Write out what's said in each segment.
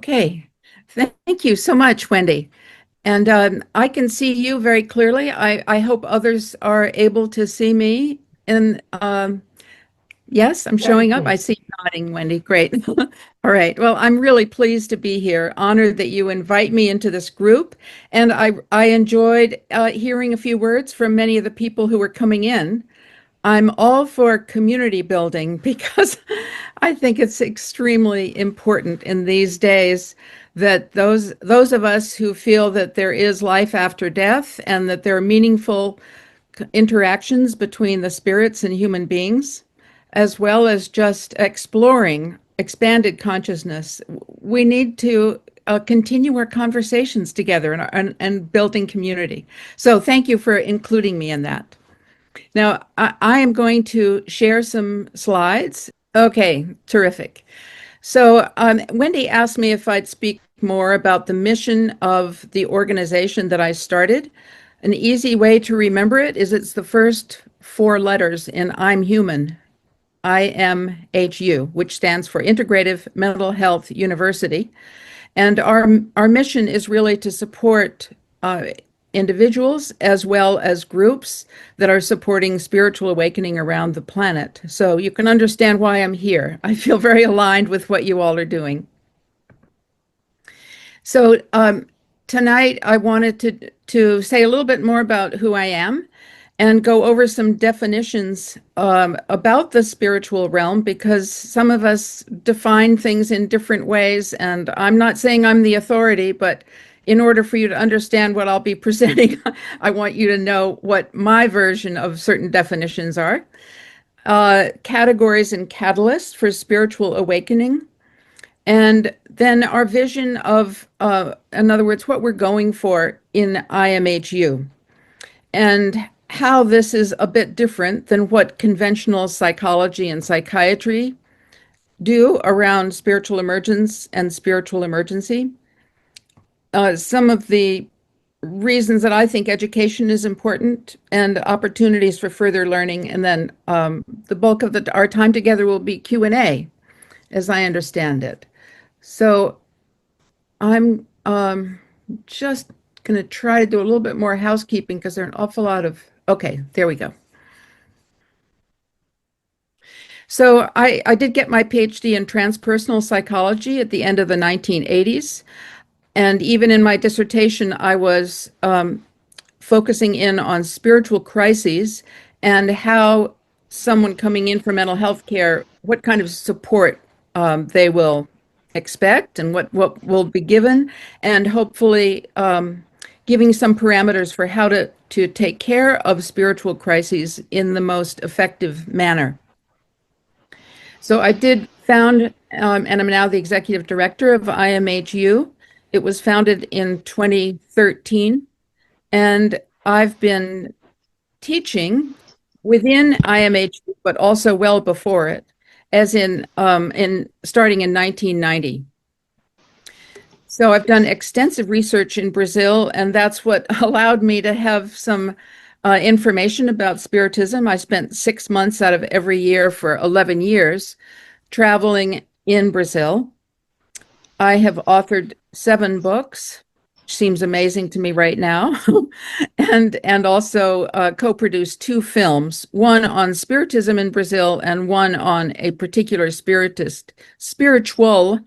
Okay. Thank you so much, Wendy. And I can see you very clearly. I hope others are able to see me. And yes, I'm showing up. I Wonderful. see you nodding, Wendy. Great. All right. Well, I'm really pleased to be here. Honored that you invite me into this group. And I enjoyed hearing a few words from many of the people who were coming in. I'm all for community building because I think it's extremely important in these days that those of us who feel that there is life after death and that there are meaningful interactions between the spirits and human beings, as well as just exploring expanded consciousness, we need to continue our conversations together and building community. So thank you for including me in that. Now, I am going to share some slides. Okay, terrific. So, Wendy asked me if I'd speak more about the mission of the organization that I started. An easy way to remember it is it's the first four letters in I'm Human, IMHU, which stands for Integrative Mental Health University. And our mission is really to support individuals as well as groups that are supporting spiritual awakening around the planet. So you can understand why I'm here. I feel very aligned with what you all are doing. So tonight I wanted to say a little bit more about who I am and go over some definitions about the spiritual realm because some of us define things in different ways. And I'm not saying I'm the authority, but in order for you to understand what I'll be presenting, I want you to know what my version of certain definitions are. Categories and catalysts for spiritual awakening. And then our vision of, in other words, what we're going for in IMHU. And how this is a bit different than what conventional psychology and psychiatry do around spiritual emergence and spiritual emergency. Some of the reasons that I think education is important and opportunities for further learning. And then the bulk of our time together will be Q&A, as I understand it. So I'm just going to try to do a little bit more housekeeping because there are an awful lot of, okay, there we go. So I did get my PhD in transpersonal psychology at the end of the 1980s. And even in my dissertation, I was focusing in on spiritual crises and how someone coming in for mental health care, what kind of support they will expect and what will be given, and hopefully giving some parameters for how to take care of spiritual crises in the most effective manner. So I did found, and I'm now the executive director of IMHU. It was founded in 2013, and I've been teaching within IMHU, but also well before it, as in starting in 1990. So I've done extensive research in Brazil, and that's what allowed me to have some information about Spiritism. I spent 6 months out of every year for 11 years traveling in Brazil. I have authored 7 books, which seems amazing to me right now, and also co-produced 2 films, one on Spiritism in Brazil and one on a particular spiritual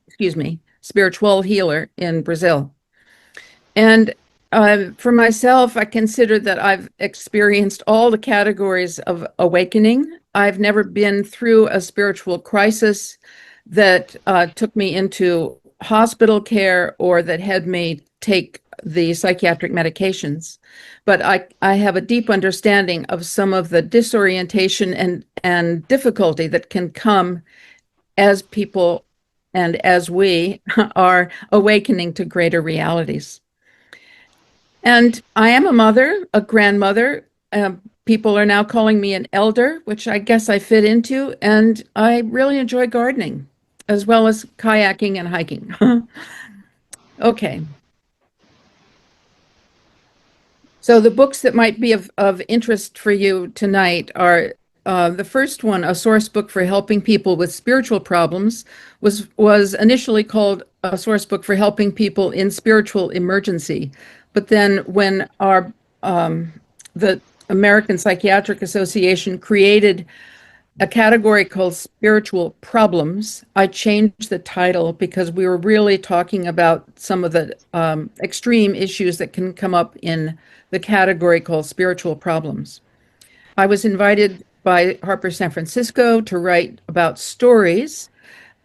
healer in Brazil. And for myself, I consider that I've experienced all the categories of awakening. I've never been through a spiritual crisis that took me into hospital care or that had me take the psychiatric medications. But I have a deep understanding of some of the disorientation and difficulty that can come as people and as we are awakening to greater realities. And I am a mother, a grandmother. People are now calling me an elder, which I guess I fit into. And I really enjoy gardening, as well as kayaking and hiking. Okay. So the books that might be of interest for you tonight are the first one, A Source Book for Helping People with Spiritual Problems, was initially called a source book for helping people in spiritual emergency. But then when the American Psychiatric Association created a category called spiritual problems, I changed the title because we were really talking about some of the extreme issues that can come up in the category called spiritual problems. I was invited by Harper San Francisco to write about stories.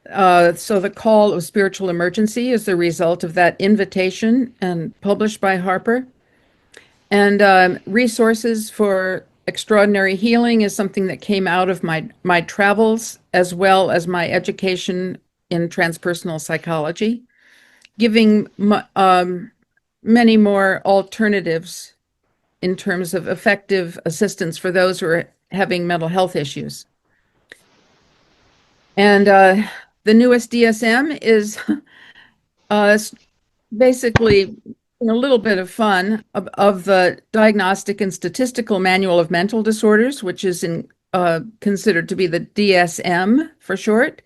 So the Call of Spiritual Emergency is the result of that invitation and published by Harper. And resources for extraordinary healing is something that came out of my travels as well as my education in transpersonal psychology, giving many more alternatives in terms of effective assistance for those who are having mental health issues. And the newest DSM is uh, basically a little bit of fun of the Diagnostic and Statistical Manual of Mental Disorders, which is considered to be the DSM for short.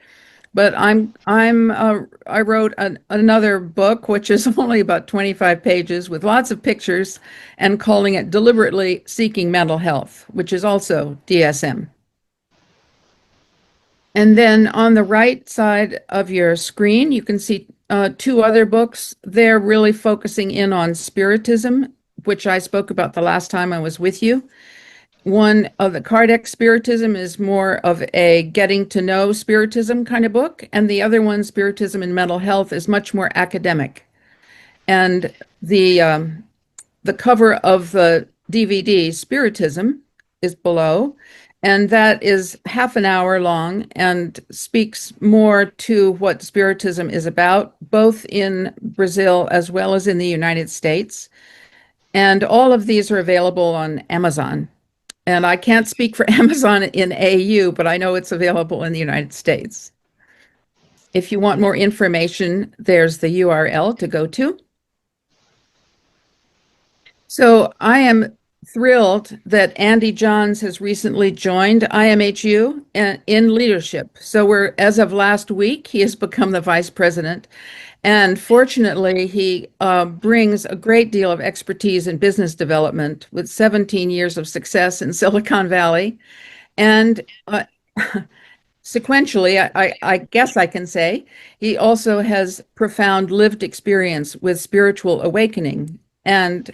But I wrote another book, which is only about 25 pages with lots of pictures and calling it Deliberately Seeking Mental Health, which is also DSM. And then on the right side of your screen, you can see two other books. They're really focusing in on spiritism, which I spoke about the last time I was with you. One of the Kardec Spiritism is more of a getting to know spiritism kind of book, and the other one, Spiritism and Mental Health, is much more academic. And the cover of the DVD, Spiritism, is below, and that is half an hour long and speaks more to what Spiritism is about, both in Brazil as well as in the United States. And all of these are available on Amazon. And I can't speak for Amazon in AU, but I know it's available in the United States. If you want more information, there's the URL to go to. So I am thrilled that Andy Johns has recently joined IMHU in leadership. So as of last week, he has become the vice president. And fortunately, he brings a great deal of expertise in business development with 17 years of success in Silicon Valley. And sequentially, I guess I can say, he also has profound lived experience with spiritual awakening and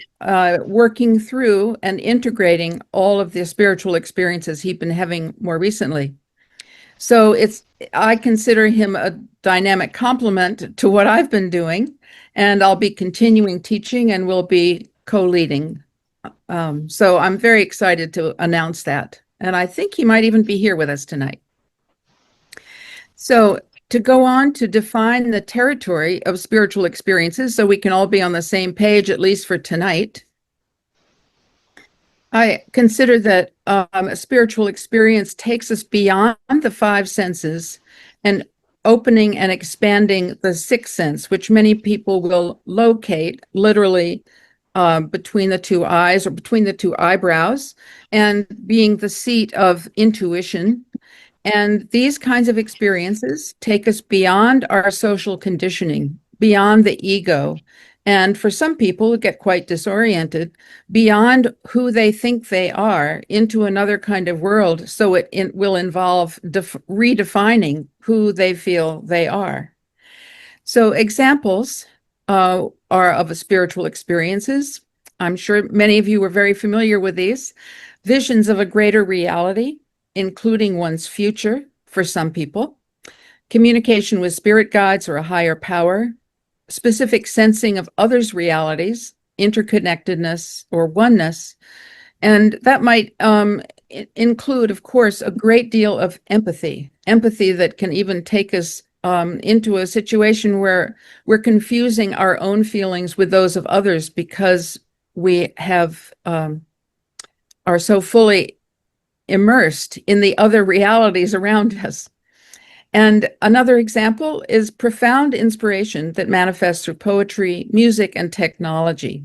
working through and integrating all of the spiritual experiences he's been having more recently. So I consider him a dynamic complement to what I've been doing, and I'll be continuing teaching and will be co-leading. So I'm very excited to announce that. And I think he might even be here with us tonight. So to go on to define the territory of spiritual experiences so we can all be on the same page, at least for tonight, I consider that a spiritual experience takes us beyond the five senses and opening and expanding the sixth sense, which many people will locate literally between the two eyes or between the two eyebrows, and being the seat of intuition. And these kinds of experiences take us beyond our social conditioning, beyond the ego. And for some people, get quite disoriented, beyond who they think they are into another kind of world. So it will involve redefining who they feel they are. So examples are of spiritual experiences. I'm sure many of you are very familiar with these. Visions of a greater reality, including one's future for some people, communication with spirit guides or a higher power, specific sensing of others' realities, interconnectedness or oneness. And that might include, of course, a great deal of empathy that can even take us into a situation where we're confusing our own feelings with those of others because we are so fully immersed in the other realities around us. And another example is profound inspiration that manifests through poetry, music, and technology.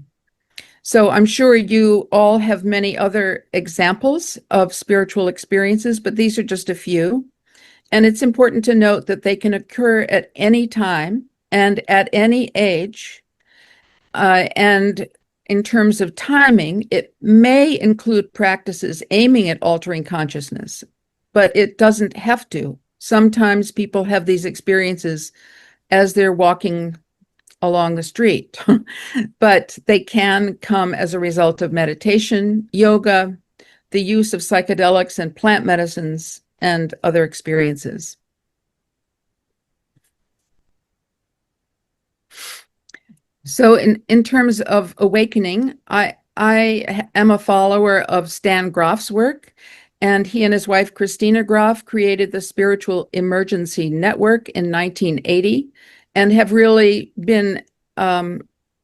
So I'm sure you all have many other examples of spiritual experiences, but these are just a few. And it's important to note that they can occur at any time and at any age. And in terms of timing, it may include practices aiming at altering consciousness, but it doesn't have to. Sometimes people have these experiences as they're walking along the street, but they can come as a result of meditation, yoga, the use of psychedelics and plant medicines, and other experiences. So in terms of awakening, I am a follower of Stan Grof's work, and he and his wife Christina Grof created the Spiritual Emergency Network in 1980 and have really been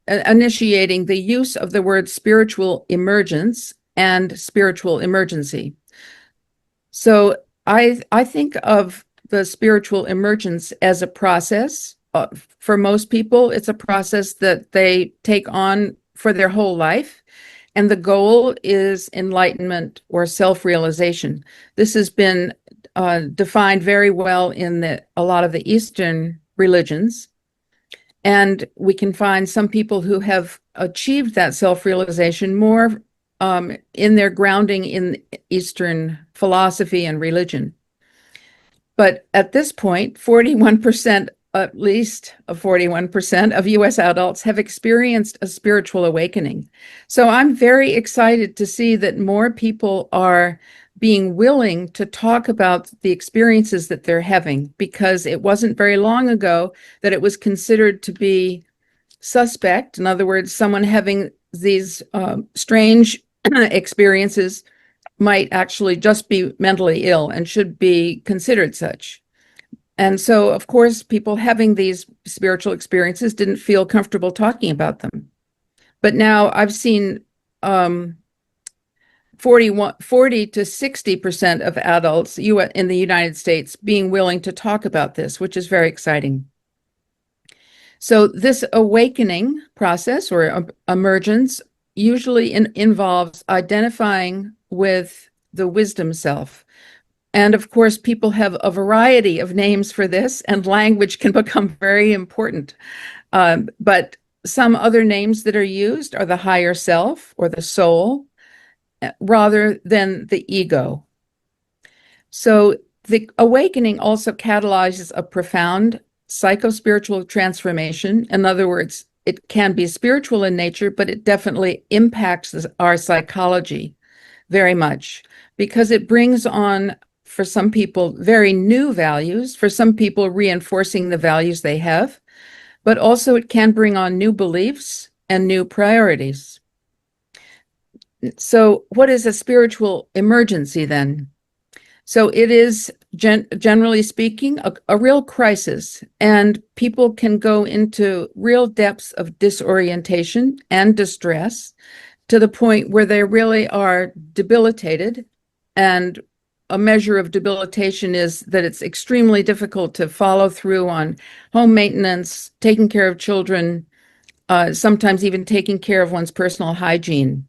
initiating the use of the word spiritual emergence and spiritual emergency. So I think of the spiritual emergence as a process. For most people, it's a process that they take on for their whole life. And the goal is enlightenment or self-realization. This has been defined very well in a lot of the Eastern religions. And we can find some people who have achieved that self-realization more in their grounding in Eastern philosophy and religion. But at this point, 41%, at least 41% of US adults have experienced a spiritual awakening. So I'm very excited to see that more people are being willing to talk about the experiences that they're having, because it wasn't very long ago that it was considered to be suspect. In other words, someone having these strange experiences might actually just be mentally ill and should be considered such. And so, of course, people having these spiritual experiences didn't feel comfortable talking about them. But now I've seen 40 to 60% of adults in the United States being willing to talk about this, which is very exciting. So this awakening process or emergence usually involves identifying with the wisdom self. And of course, people have a variety of names for this, and language can become very important. But some other names that are used are the higher self or the soul, rather than the ego. So the awakening also catalyzes a profound psychospiritual transformation. In other words, it can be spiritual in nature, but it definitely impacts our psychology very much, because it brings on, for some people, very new values, for some people reinforcing the values they have, but also it can bring on new beliefs and new priorities. So what is a spiritual emergency then? So it is, generally speaking, a real crisis, and people can go into real depths of disorientation and distress to the point where they really are debilitated. And a measure of debilitation is that it's extremely difficult to follow through on home maintenance, taking care of children, sometimes even taking care of one's personal hygiene.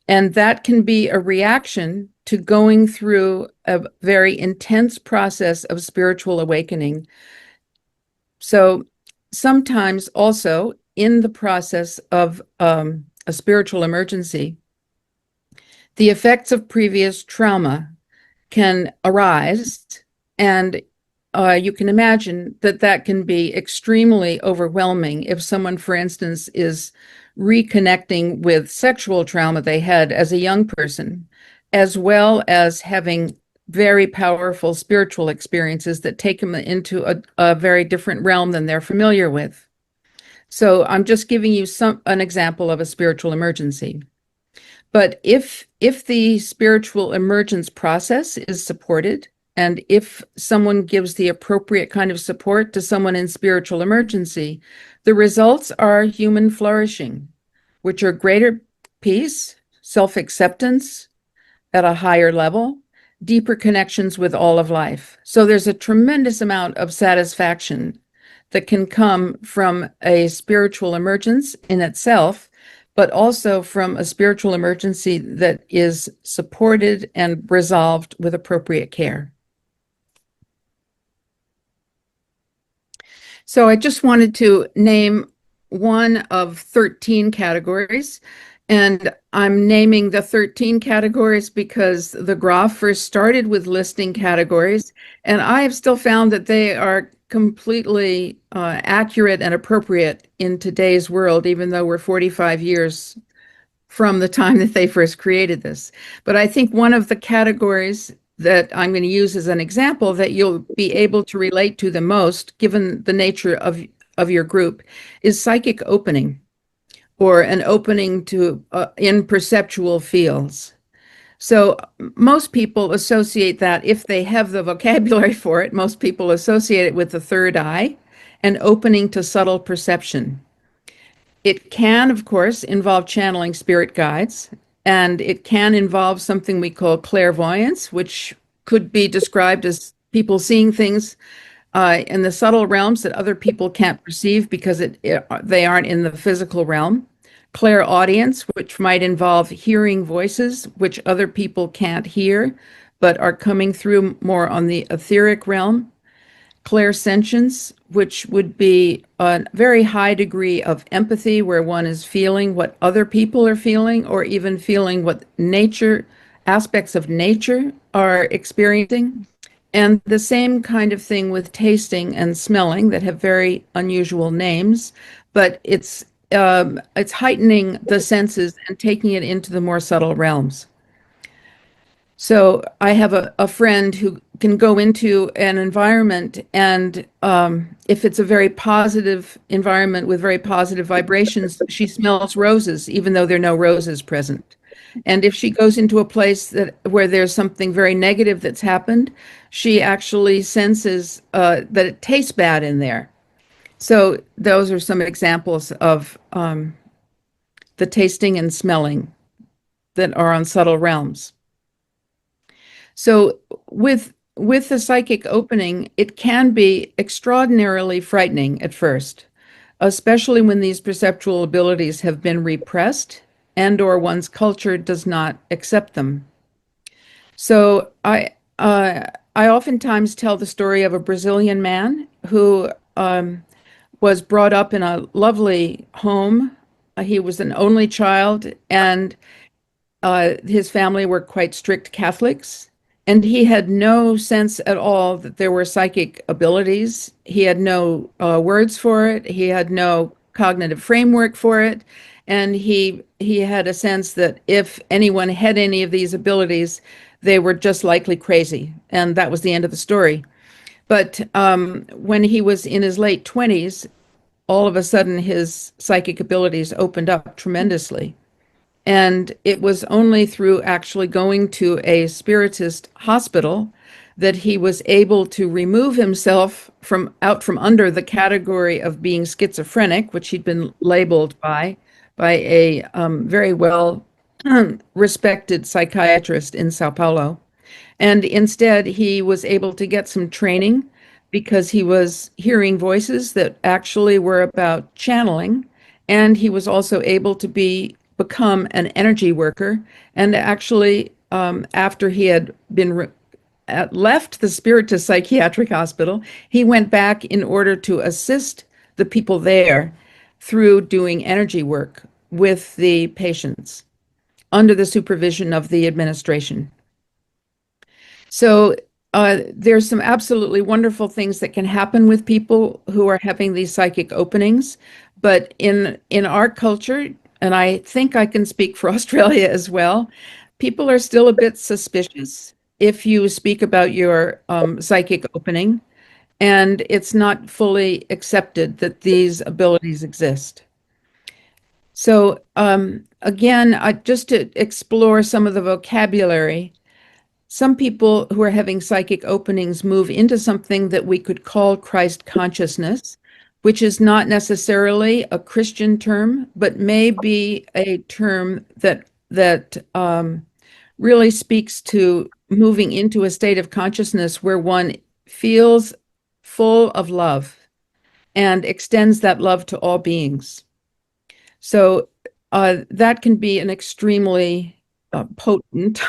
And that can be a reaction to going through a very intense process of spiritual awakening. So sometimes also in the process of a spiritual emergency, the effects of previous trauma can arise, and you can imagine that that can be extremely overwhelming if someone, for instance, is reconnecting with sexual trauma they had as a young person, as well as having very powerful spiritual experiences that take them into a very different realm than they're familiar with. So I'm just giving you an example of a spiritual emergency. But if the spiritual emergence process is supported, and if someone gives the appropriate kind of support to someone in spiritual emergency, the results are human flourishing, which are greater peace, self-acceptance at a higher level, deeper connections with all of life. So there's a tremendous amount of satisfaction that can come from a spiritual emergence in itself, but also from a spiritual emergency that is supported and resolved with appropriate care. So I just wanted to name one of 13 categories. And I'm naming the 13 categories because the graph first started with listing categories, and I have still found that they are completely accurate and appropriate in today's world, even though we're 45 years from the time that they first created this. But I think one of the categories that I'm going to use as an example that you'll be able to relate to the most, given the nature of your group, is psychic opening, or an opening to in perceptual fields. So most people associate that, if they have the vocabulary for it, most people associate it with the third eye and opening to subtle perception. It can, of course, involve channeling spirit guides, and it can involve something we call clairvoyance, which could be described as people seeing things in the subtle realms that other people can't perceive because they aren't in the physical realm. Clairaudience, which might involve hearing voices which other people can't hear, but are coming through more on the etheric realm. Clairsentience, which would be a very high degree of empathy, where one is feeling what other people are feeling, or even feeling what aspects of nature are experiencing. And the same kind of thing with tasting and smelling, that have very unusual names, but it's heightening the senses and taking it into the more subtle realms. So I have a friend who can go into an environment, and if it's a very positive environment with very positive vibrations, she smells roses, even though there are no roses present. And if she goes into a place where there's something very negative that's happened, she actually senses that it tastes bad in there. So those are some examples of the tasting and smelling that are on subtle realms. So with the psychic opening, it can be extraordinarily frightening at first, especially when these perceptual abilities have been repressed and or one's culture does not accept them. So I oftentimes tell the story of a Brazilian man who was brought up in a lovely home. He was an only child, and his family were quite strict Catholics, and he had no sense at all that there were psychic abilities. He had no words for it. He had no cognitive framework for it, and he had a sense that if anyone had any of these abilities, they were just likely crazy, and that was the end of the story. But when he was in his late 20s, all of a sudden his psychic abilities opened up tremendously. And it was only through actually going to a spiritist hospital that he was able to remove himself from under the category of being schizophrenic, which he'd been labeled by a very well respected psychiatrist in Sao Paulo. And instead, he was able to get some training because he was hearing voices that actually were about channeling. And he was also able to become an energy worker. And actually, after he had left the Spiritist Psychiatric Hospital, he went back in order to assist the people there through doing energy work with the patients under the supervision of the administration. So there's some absolutely wonderful things that can happen with people who are having these psychic openings. But in our culture, and I think I can speak for Australia as well, people are still a bit suspicious if you speak about your psychic opening, and it's not fully accepted that these abilities exist. So again, just to explore some of the vocabulary, some people who are having psychic openings move into something that we could call Christ consciousness, which is not necessarily a Christian term, but may be a term that really speaks to moving into a state of consciousness where one feels full of love and extends that love to all beings. So that can be an extremely potent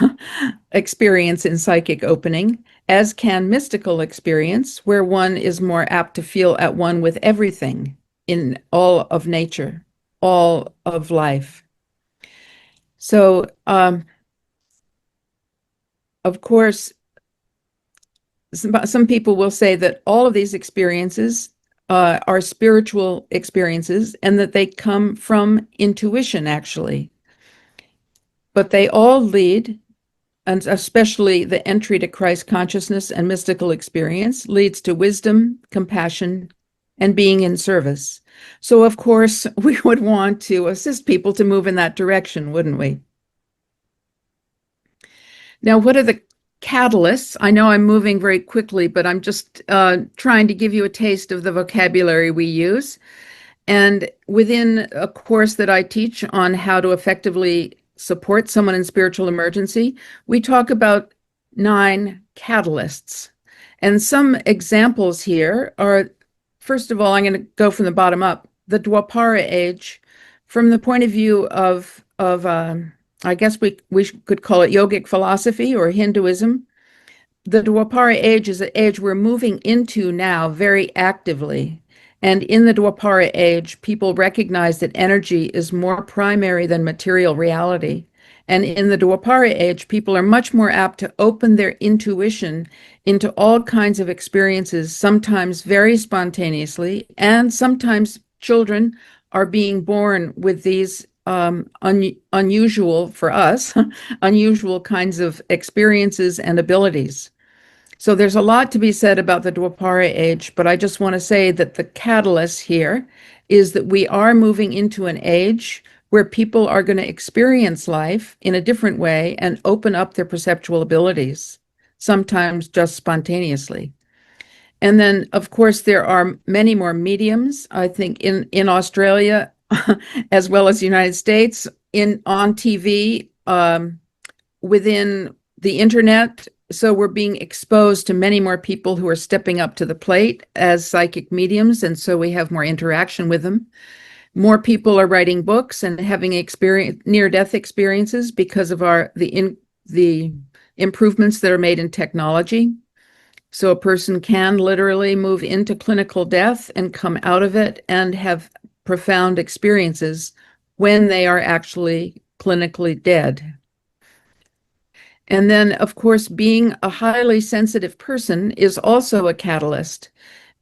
experience in psychic opening. as can mystical experience, where one is more apt to feel at one with everything in all of nature, all of life. So, of course, some people will say that all of these experiences are spiritual experiences and that they come from intuition, actually. But they all lead, and especially the entry to Christ consciousness and mystical experience, leads to wisdom, compassion, and being in service. So, of course, we would want to assist people to move in that direction, wouldn't we? Now, what are the catalysts? I know I'm moving very quickly, but I'm just trying to give you a taste of the vocabulary we use. And within a course that I teach on how to effectively support someone in spiritual emergency, we talk about 9 catalysts. And some examples here are, first of all, I'm going to go from the bottom up, the Dwapara age, from the point of view of I guess we could call it yogic philosophy or Hinduism. The Dwapara age is an age we're moving into now very actively. And in the Dwapara age, people recognize that energy is more primary than material reality. And in the Dwapara age, people are much more apt to open their intuition into all kinds of experiences, sometimes very spontaneously, and sometimes children are being born with these unusual for us, unusual kinds of experiences and abilities. So there's a lot to be said about the Dwapara age, but I just want to say that the catalyst here is that we are moving into an age where people are going to experience life in a different way and open up their perceptual abilities, sometimes just spontaneously. And then, of course, there are many more mediums, I think, in Australia, as well as the United States, on TV, within the internet. So we're being exposed to many more people who are stepping up to the plate as psychic mediums, and so we have more interaction with them. More people are writing books and having near-death experiences because of the improvements that are made in technology. So a person can literally move into clinical death and come out of it and have profound experiences when they are actually clinically dead. And then, of course, being a highly sensitive person is also a catalyst.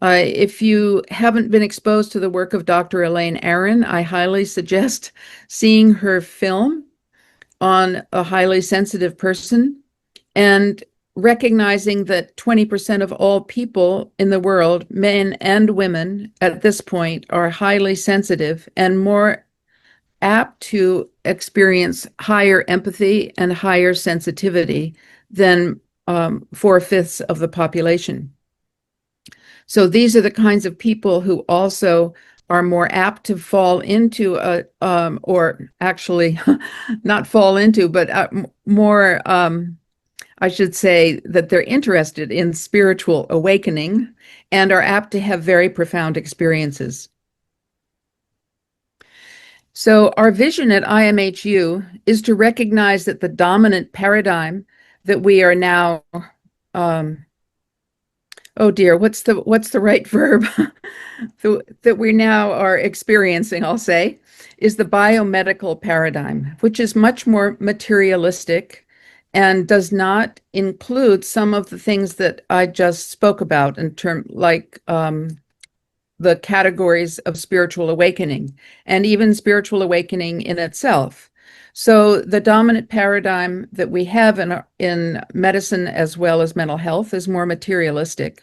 If you haven't been exposed to the work of Dr. Elaine Aron, I highly suggest seeing her film on a highly sensitive person and recognizing that 20% of all people in the world, men and women at this point, are highly sensitive and more apt to experience higher empathy and higher sensitivity than 4/5 of the population. So these are the kinds of people who also are more apt to fall into or actually not fall into, but more, I should say that they're interested in spiritual awakening and are apt to have very profound experiences. So our vision at IMHU is to recognize that the dominant paradigm that we are now, oh dear, what's the right verb that we now are experiencing, I'll say, is the biomedical paradigm, which is much more materialistic and does not include some of the things that I just spoke about in terms like the categories of spiritual awakening and even spiritual awakening in itself. So the dominant paradigm that we have in medicine as well as mental health is more materialistic.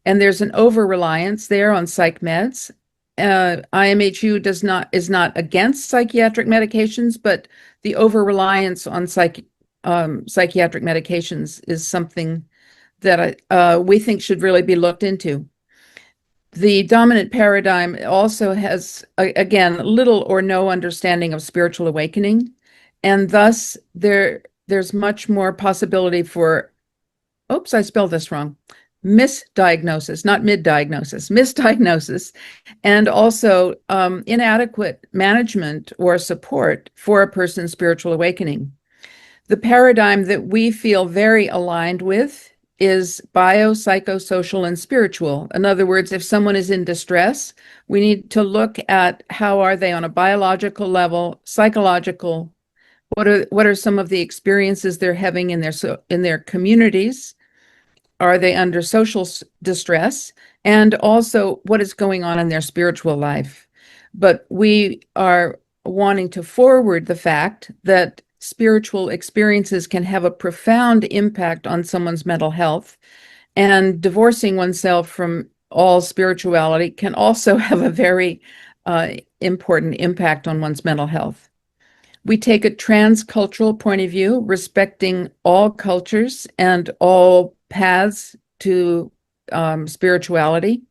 And there's an over-reliance there on psych meds. IMHU is not against psychiatric medications, but the over-reliance on psychiatric medications is something that we think should really be looked into. The dominant paradigm also has, again, little or no understanding of spiritual awakening, and thus there's much more possibility for, oops, I spelled this wrong, misdiagnosis, not mid-diagnosis, misdiagnosis, and also inadequate management or support for a person's spiritual awakening. The paradigm that we feel very aligned with is bio, psychosocial, and spiritual. In other words, if someone is in distress, we need to look at how are they on a biological level, psychological, what are some of the experiences they're having in their communities? Are they under social distress? And also, what is going on in their spiritual life? But we are wanting to forward the fact that spiritual experiences can have a profound impact on someone's mental health, and divorcing oneself from all spirituality can also have a very important impact on one's mental health. We take a transcultural point of view, respecting all cultures and all paths to spirituality.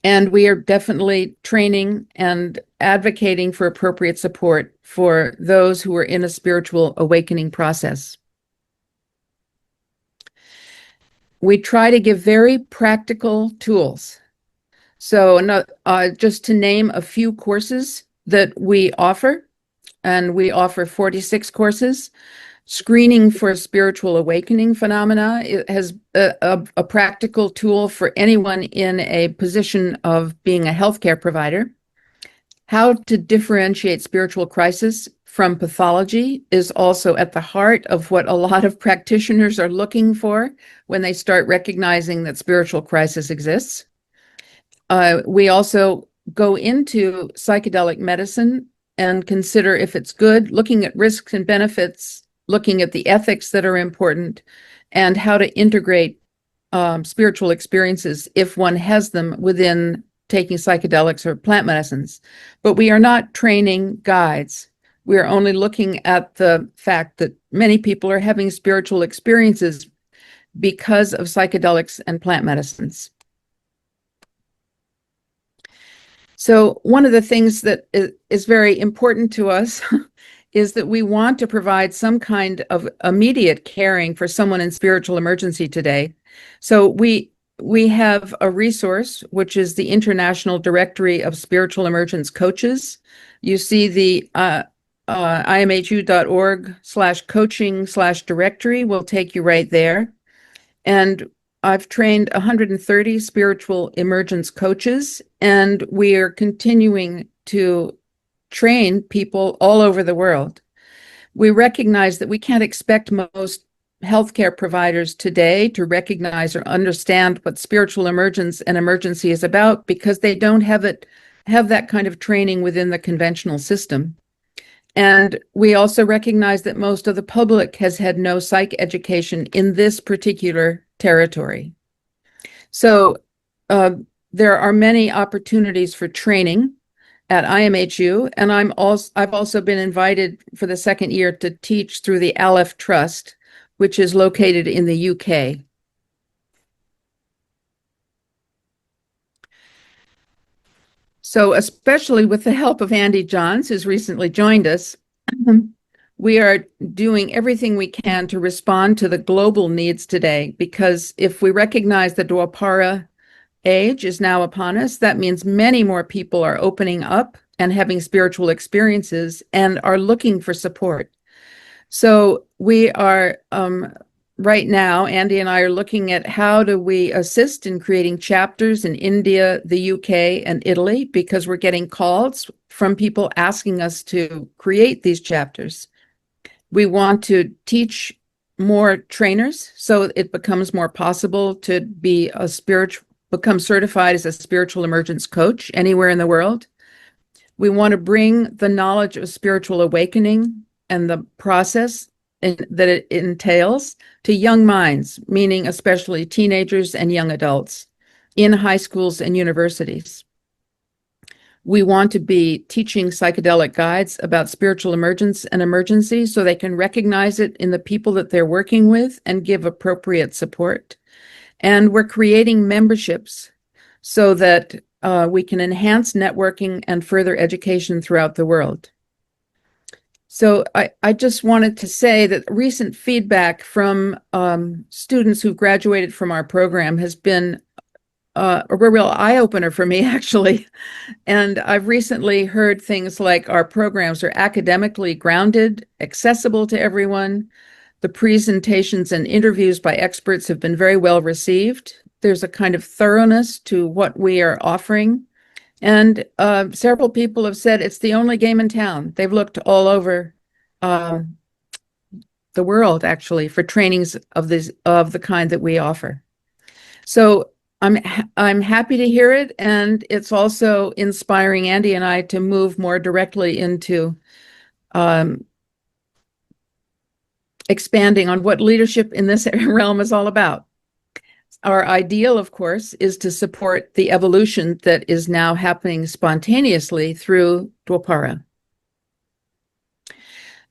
And we are definitely training and advocating for appropriate support for those who are in a spiritual awakening process. We try to give very practical tools. So just to name a few courses that we offer, and we offer 46 courses. Screening for spiritual awakening phenomena. It has a practical tool for anyone in a position of being a healthcare provider. How to differentiate spiritual crisis from pathology is also at the heart of what a lot of practitioners are looking for when they start recognizing that spiritual crisis exists. We also go into psychedelic medicine and consider if it's good, looking at risks and benefits, looking at the ethics that are important, and how to integrate spiritual experiences if one has them within taking psychedelics or plant medicines. But we are not training guides. We are only looking at the fact that many people are having spiritual experiences because of psychedelics and plant medicines. So one of the things that is very important to us is that we want to provide some kind of immediate caring for someone in spiritual emergency today. So we have a resource, which is the International Directory of Spiritual Emergence Coaches. You see the imhu.org/coaching/directory will take you right there. And I've trained 130 spiritual emergence coaches, and we are continuing to train people all over the world. We recognize that we can't expect most healthcare providers today to recognize or understand what spiritual emergence and emergency is about because they don't have that kind of training within the conventional system. And we also recognize that most of the public has had no psych education in this particular territory. So there are many opportunities for training at IMHU, and I've also been invited for the second year to teach through the Aleph Trust, which is located in the UK. So especially with the help of Andy Johns, who's recently joined us, we are doing everything we can to respond to the global needs today, because if we recognize the Dwapara age is now upon us, that means many more people are opening up and having spiritual experiences and are looking for support. So we are right now, Andy and I are looking at how do we assist in creating chapters in India, the UK, and Italy, because we're getting calls from people asking us to create these chapters. We want to teach more trainers so it becomes more possible to become certified as a spiritual emergence coach anywhere in the world. We want to bring the knowledge of spiritual awakening and the process that it entails to young minds, meaning especially teenagers and young adults in high schools and universities. We want to be teaching psychedelic guides about spiritual emergence and emergency so they can recognize it in the people that they're working with and give appropriate support. And we're creating memberships so that we can enhance networking and further education throughout the world. So I just wanted to say that recent feedback from students who graduated from our program has been a real eye-opener for me, actually. And I've recently heard things like our programs are academically grounded, accessible to everyone. The presentations and interviews by experts have been very well received. There's a kind of thoroughness to what we are offering. And several people have said it's the only game in town. They've looked all over the world, actually, for trainings of the kind that we offer. So I'm happy to hear it, and it's also inspiring Andy and I to move more directly into expanding on what leadership in this realm is all about. Our ideal, of course, is to support the evolution that is now happening spontaneously through Dwapara.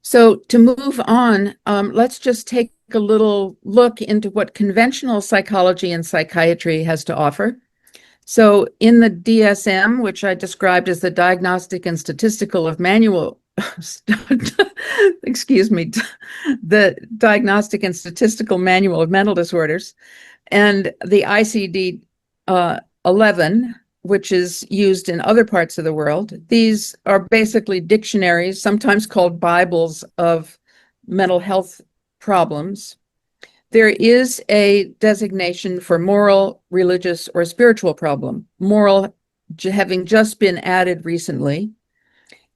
So to move on, let's just take a little look into what conventional psychology and psychiatry has to offer. So in the D.S.M, which I described as the Diagnostic and Statistical of Manual, excuse me, the Diagnostic and Statistical Manual of Mental Disorders, and the ICD-11, which is used in other parts of the world. These are basically dictionaries, sometimes called Bibles of mental health problems. There is a designation for moral, religious, or spiritual problem, moral having just been added recently.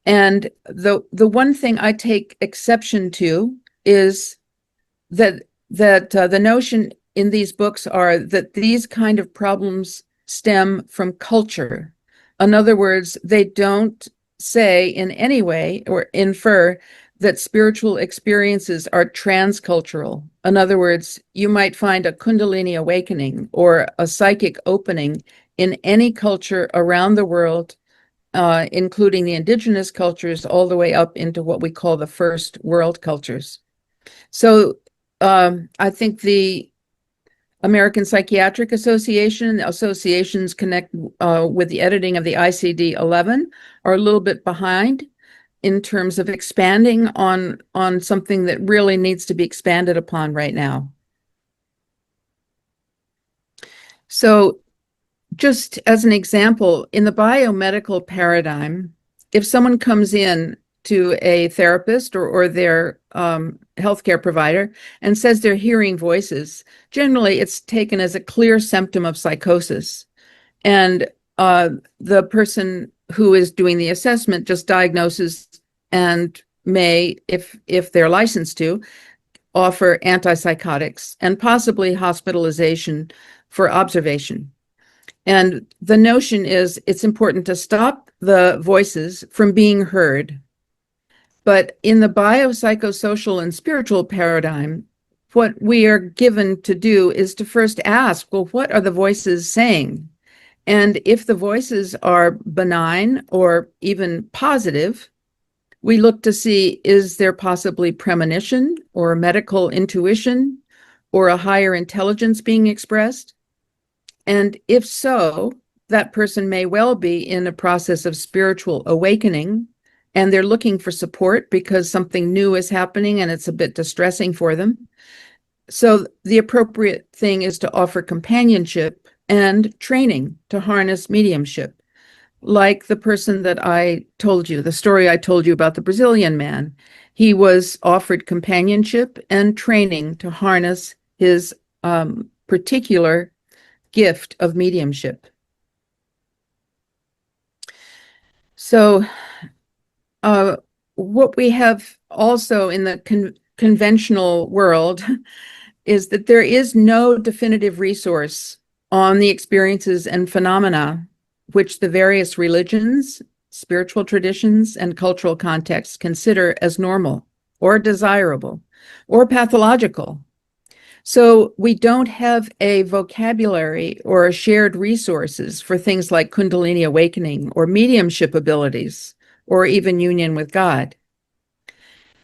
And the one thing I take exception to is that the notion in these books are that these kind of problems stem from culture. In other words, they don't say in any way or infer that spiritual experiences are transcultural. In other words, you might find a Kundalini awakening or a psychic opening in any culture around the world, including the indigenous cultures, all the way up into what we call the first world cultures. So I think the American Psychiatric Association, associations connect with the editing of the ICD-11 are a little bit behind in terms of expanding on something that really needs to be expanded upon right now. So just as an example, in the biomedical paradigm, if someone comes in to a therapist or their healthcare provider and says they're hearing voices, generally it's taken as a clear symptom of psychosis. And the person who is doing the assessment just diagnoses and may, if they're licensed to, offer antipsychotics and possibly hospitalization for observation. And the notion is it's important to stop the voices from being heard. But in the biopsychosocial and spiritual paradigm, what we are given to do is to first ask, well, what are the voices saying? And if the voices are benign or even positive, we look to see, is there possibly premonition or medical intuition or a higher intelligence being expressed? And if so, that person may well be in a process of spiritual awakening, and they're looking for support because something new is happening and it's a bit distressing for them. So the appropriate thing is to offer companionship and training to harness mediumship. Like the person that I told you, the story I told you about the Brazilian man, he was offered companionship and training to harness his particular gift of mediumship. So what we have also in the conventional world is that there is no definitive resource on the experiences and phenomena which the various religions, spiritual traditions, and cultural contexts consider as normal or desirable or pathological. So we don't have a vocabulary or shared resources for things like Kundalini awakening or mediumship abilities or even union with God.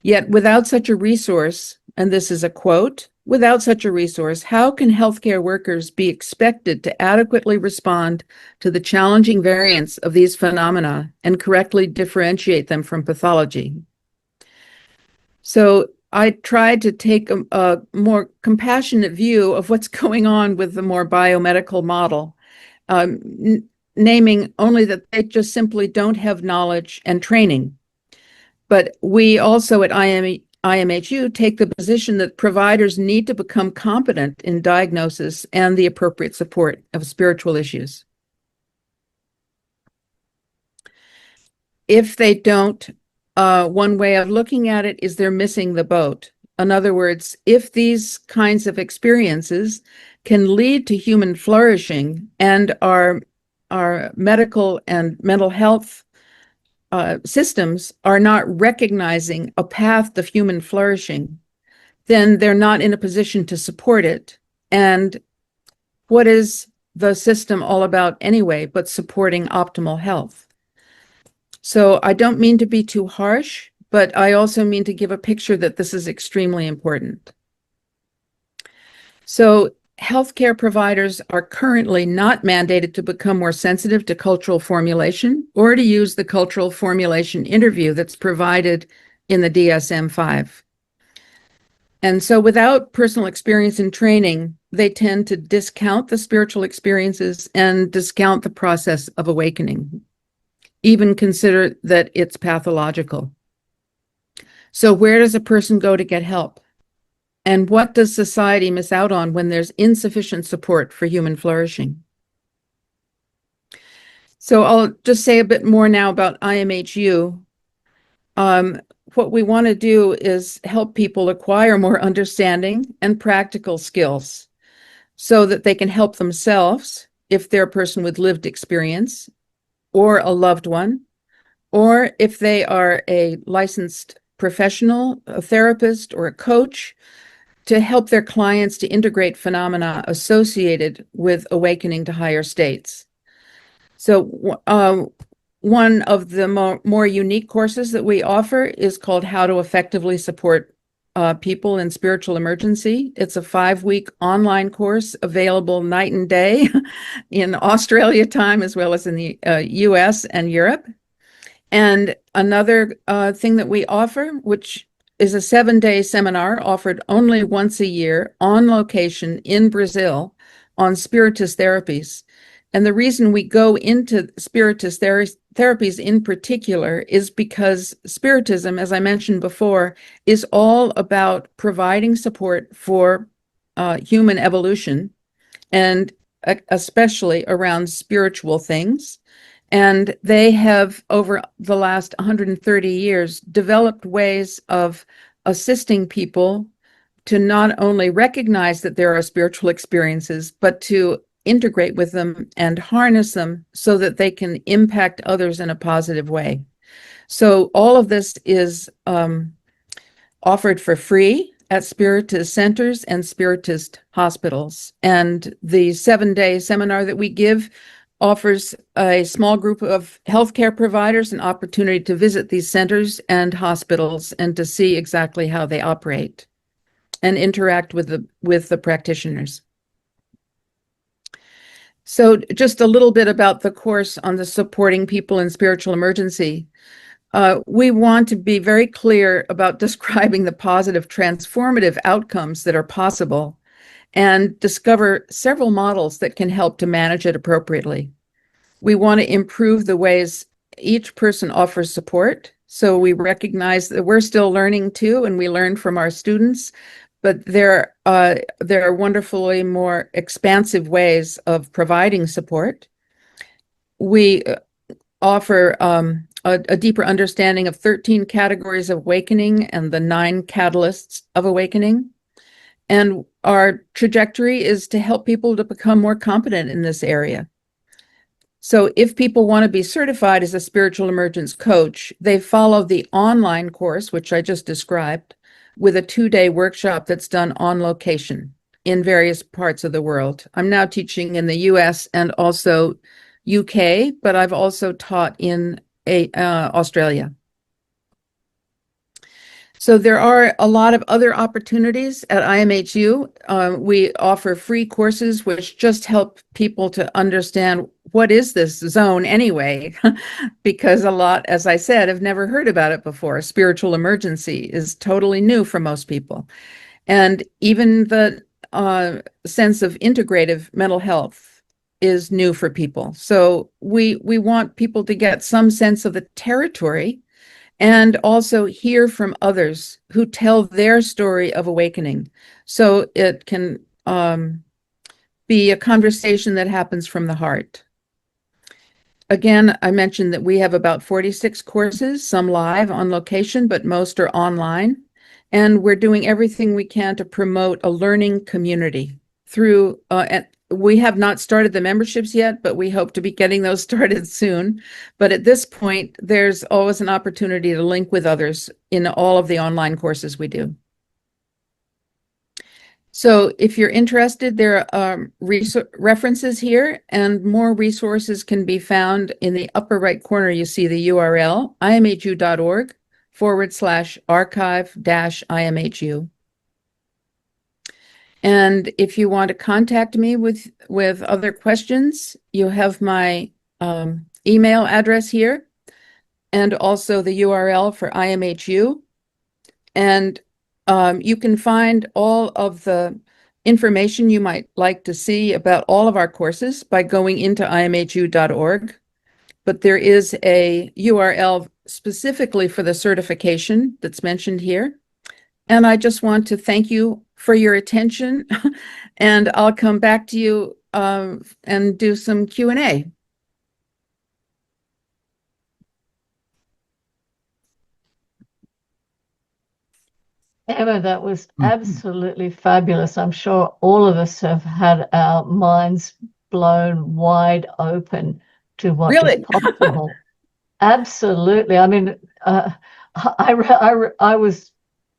Yet without such a resource, and this is a quote, without such a resource, how can healthcare workers be expected to adequately respond to the challenging variants of these phenomena and correctly differentiate them from pathology? So I tried to take a more compassionate view of what's going on with the more biomedical model, naming only that they just simply don't have knowledge and training. But we also at IMHU take the position that providers need to become competent in diagnosis and the appropriate support of spiritual issues. If they don't, one way of looking at it is they're missing the boat. In other words, if these kinds of experiences can lead to human flourishing and our medical and mental health systems are not recognizing a path to human flourishing, then they're not in a position to support it. And what is the system all about anyway, but supporting optimal health? So I don't mean to be too harsh, but I also mean to give a picture that this is extremely important. So healthcare providers are currently not mandated to become more sensitive to cultural formulation or to use the cultural formulation interview that's provided in the DSM-5. And so without personal experience and training, they tend to discount the spiritual experiences and discount the process of awakening, even consider that it's pathological. So where does a person go to get help? And what does society miss out on when there's insufficient support for human flourishing? So I'll just say a bit more now about IMHU. What we want to do is help people acquire more understanding and practical skills so that they can help themselves if they're a person with lived experience or a loved one, or if they are a licensed professional, a therapist, or a coach, to help their clients to integrate phenomena associated with awakening to higher states. So one of the more unique courses that we offer is called How to Effectively Support People in Spiritual Emergency. It's a 5-week online course available night and day in Australia time as well as in the US and Europe. And another thing that we offer, which is a 7-day seminar offered only once a year on location in Brazil on spiritist therapies. And the reason we go into spiritist therapies in particular is because spiritism, as I mentioned before, is all about providing support for human evolution, and especially around spiritual things. And they have, over the last 130 years, developed ways of assisting people to not only recognize that there are spiritual experiences, but to integrate with them and harness them so that they can impact others in a positive way. So all of this is offered for free at Spiritist centers and Spiritist hospitals. And the 7-day seminar that we give offers a small group of healthcare providers an opportunity to visit these centers and hospitals and to see exactly how they operate and interact with the practitioners. So just a little bit about the course on the supporting people in spiritual emergency. We want to be very clear about describing the positive transformative outcomes that are possible and discover several models that can help to manage it appropriately. We want to improve the ways each person offers support. So we recognize that we're still learning too, and we learn from our students, but there are wonderfully more expansive ways of providing support. We offer a deeper understanding of 13 categories of awakening and the 9 catalysts of awakening. And our trajectory is to help people to become more competent in this area. So if people want to be certified as a spiritual emergence coach, they follow the online course, which I just described, with a 2-day workshop that's done on location in various parts of the world. I'm now teaching in the US and also UK, but I've also taught in Australia. So there are a lot of other opportunities at IMHU. We offer free courses which just help people to understand what is this zone anyway, because a lot, as I said, have never heard about it before. Spiritual emergency is totally new for most people. And even the sense of integrative mental health is new for people. So we want people to get some sense of the territory and also hear from others who tell their story of awakening. So it can be a conversation that happens from the heart. Again, I mentioned that we have about 46 courses, some live on location, but most are online. And we're doing everything we can to promote a learning community through, we have not started the memberships yet, but we hope to be getting those started soon. But at this point, there's always an opportunity to link with others in all of the online courses we do. So if you're interested, there are references here, and more resources can be found in the upper right corner. You see the URL, imhu.org/archive-IMHU. And if you want to contact me with other questions, you have my email address here, and also the URL for IMHU. And you can find all of the information you might like to see about all of our courses by going into imhu.org. But there is a URL specifically for the certification that's mentioned here. And I just want to thank you for your attention, and I'll come back to you and do some Q&A. Emma, that was absolutely fabulous. I'm sure all of us have had our minds blown wide open to what is possible. Absolutely. I mean, I was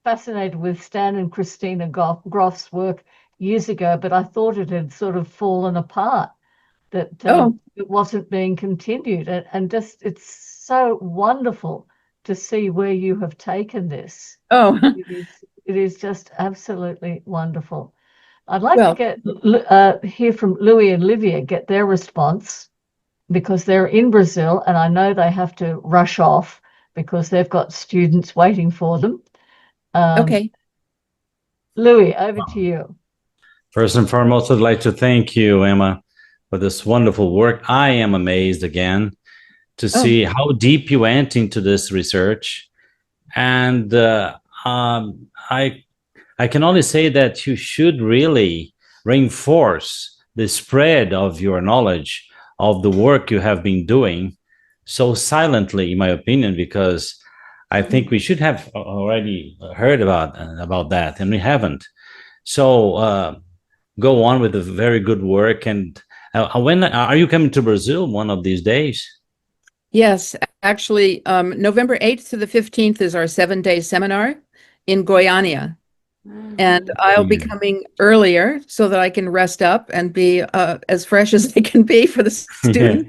fascinated with Stan and Christina Groff's work years ago, but I thought it had sort of fallen apart, that it wasn't being continued. And just, it's so wonderful to see where you have taken this. Oh, it is just absolutely wonderful. I'd like to hear from Louis and Livia, get their response, because they're in Brazil, and I know they have to rush off because they've got students waiting for them. Okay. Louis, over to you. First and foremost, I'd like to thank you, Emma, for this wonderful work. I am amazed again to see how deep you went into this research. And I can only say that you should really reinforce the spread of your knowledge of the work you have been doing so silently, in my opinion, because I think we should have already heard about that, and we haven't. So go on with the very good work. And when are you coming to Brazil one of these days? Yes, actually, November 8th to the 15th is our 7-day seminar in Goiânia. And I'll be coming earlier so that I can rest up and be as fresh as I can be for the student.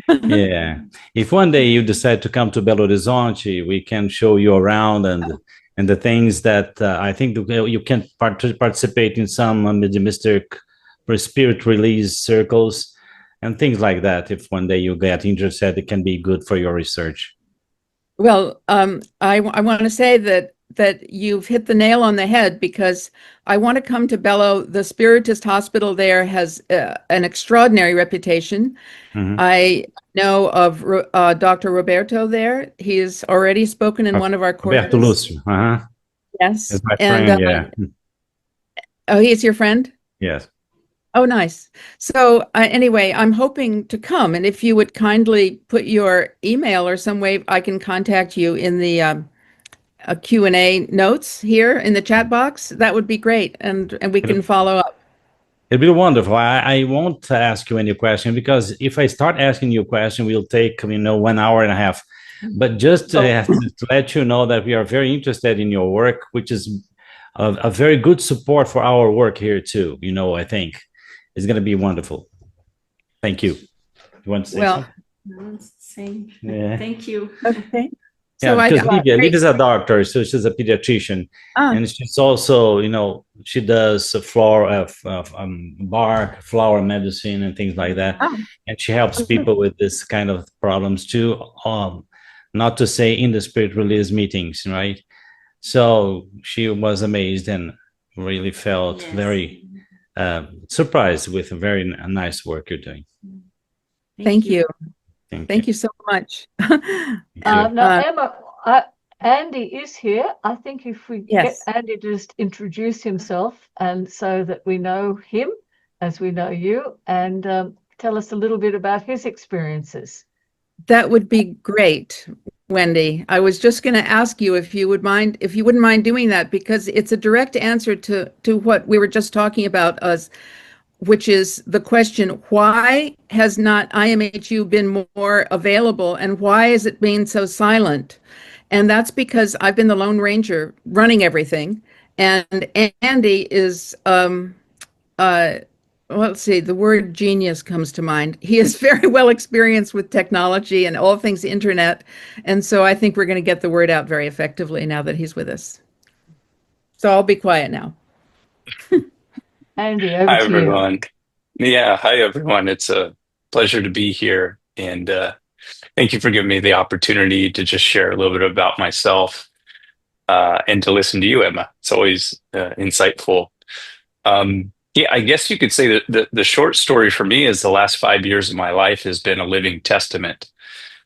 Yeah. If one day you decide to come to Belo Horizonte, we can show you around and the things that I think you can participate in some mediumistic spirit release circles and things like that. If one day you get interested, it can be good for your research. Well, I want to say that you've hit the nail on the head, because I want to come to Belo. The Spiritist Hospital there has an extraordinary reputation. Mm-hmm. I know of Dr. Roberto there. He's already spoken in one of our courses. Roberto Lúcio. Uh-huh. Yes. He's my friend, yeah. Oh, he's your friend? Yes. Oh, nice. So anyway, I'm hoping to come. And if you would kindly put your email or some way I can contact you in the Q&A notes here in the chat box, that would be great. And we can follow up. It'd be wonderful. I won't ask you any question, because if I start asking you a question, we'll take 1 hour and a half. But just to let you know that we are very interested in your work, which is a very good support for our work here too. I think it's going to be wonderful. Thank you. You want to say something? Yeah. Thank you. Okay. Yeah, so because Livia's a doctor, so she's a pediatrician, and she's also, she does bark, flower medicine, and things like that, and she helps people with this kind of problems too. Not to say in the spirit release meetings, right? So she was amazed and really felt very surprised with the very nice work you're doing. Thank you. Thank you so much. Now, Emma, Andy is here. I think if we get Yes. Andy to just introduce himself, and so that we know him as we know you, and tell us a little bit about his experiences. That would be great, Wendy. I was just going to ask you if you wouldn't mind doing that, because it's a direct answer to what we were just talking about, which is the question, why has not IMHU been more available, and why is it being so silent? And that's because I've been the Lone Ranger running everything, and Andy is well, let's see, the word genius comes to mind. He is very well experienced with technology and all things internet. And so I think we're going to get the word out very effectively now that he's with us. So I'll be quiet now. Andy, over Hi, to you. everyone. Yeah, hi, everyone. It's a pleasure to be here. And thank you for giving me the opportunity to just share a little bit about myself and to listen to you, Emma. It's always insightful. Yeah, I guess you could say that the short story for me is the last 5 years of my life has been a living testament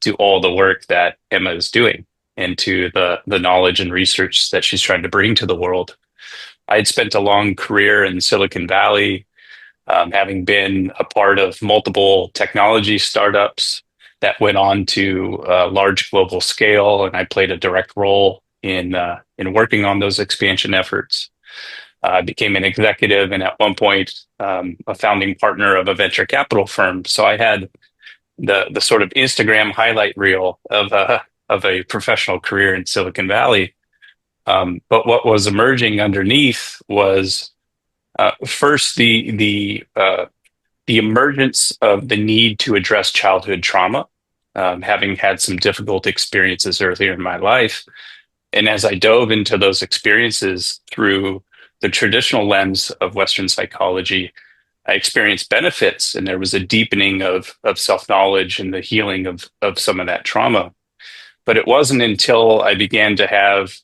to all the work that Emma is doing and to the knowledge and research that she's trying to bring to the world. I had spent a long career in Silicon Valley, having been a part of multiple technology startups that went on to large global scale, and I played a direct role in working on those expansion efforts. I became an executive, and at one point, a founding partner of a venture capital firm. So I had the sort of Instagram highlight reel of a professional career in Silicon Valley. But what was emerging underneath was first the emergence of the need to address childhood trauma, having had some difficult experiences earlier in my life. And as I dove into those experiences through the traditional lens of Western psychology, I experienced benefits, and there was a deepening of self-knowledge and the healing of some of that trauma. But it wasn't until I began to have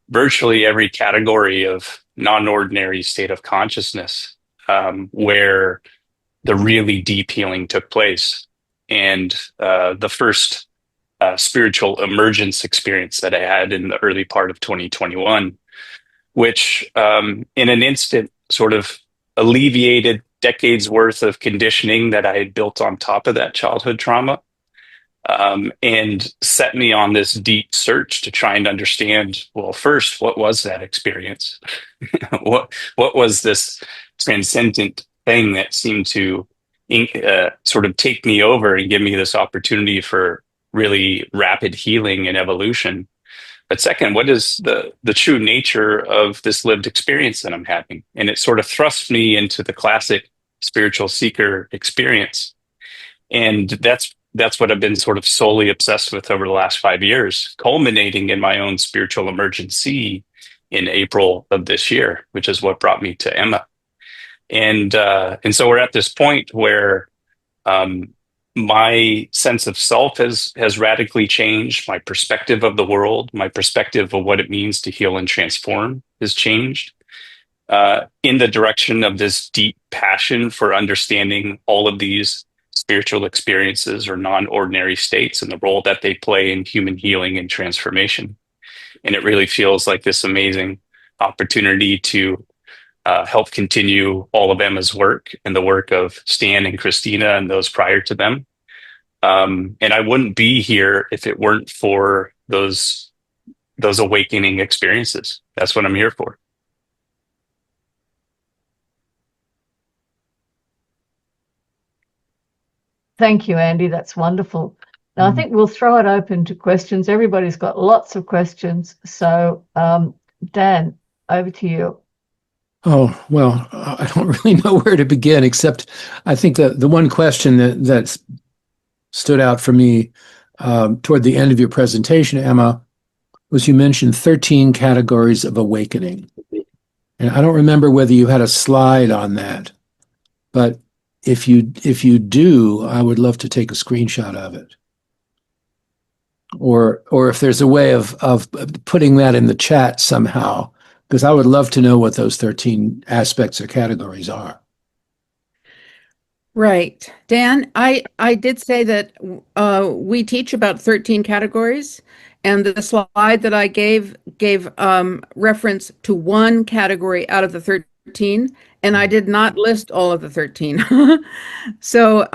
virtually every category of non-ordinary state of consciousness where the really deep healing took place. And the first spiritual emergence experience that I had in the early part of 2021, which in an instant sort of alleviated decades worth of conditioning that I had built on top of that childhood trauma, and set me on this deep search to try and understand, well, first, what was that experience? what was this transcendent thing that seemed to sort of take me over and give me this opportunity for really rapid healing and evolution? But second, what is the true nature of this lived experience that I'm having? And it sort of thrust me into the classic spiritual seeker experience. And that's what I've been sort of solely obsessed with over the last 5 years, culminating in my own spiritual emergency in April of this year, which is what brought me to Emma. And so we're at this point where my sense of self has radically changed. My perspective of the world, my perspective of what it means to heal and transform has changed in the direction of this deep passion for understanding all of these spiritual experiences or non-ordinary states and the role that they play in human healing and transformation. And it really feels like this amazing opportunity to help continue all of Emma's work and the work of Stan and Christina and those prior to them. And I wouldn't be here if it weren't for those awakening experiences. That's what I'm here for. Thank you, Andy. That's wonderful. Now, I think we'll throw it open to questions. Everybody's got lots of questions. So, Dan, over to you. Oh, well, I don't really know where to begin, except I think the one question that stood out for me toward the end of your presentation, Emma, was you mentioned 13 categories of awakening. And I don't remember whether you had a slide on that, but if you do, I would love to take a screenshot of it. Or if there's a way of putting that in the chat somehow, because I would love to know what those 13 aspects or categories are. Right. Dan, I did say that we teach about 13 categories, and the slide that I gave reference to one category out of the 13, and I did not list all of the 13. So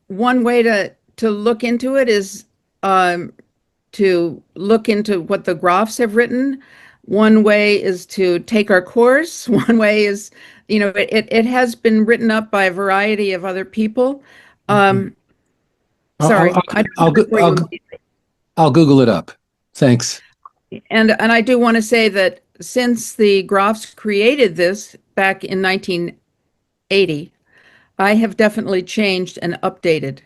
one way to look into it is um, to look into what the Groffs have written. One way is to take our course. One way is, it has been written up by a variety of other people. Um, I'll, sorry, I don't have it for you. I'll Google it up. Thanks. And I do want to say that since the Groffs created this back in 1980, I have definitely changed and updated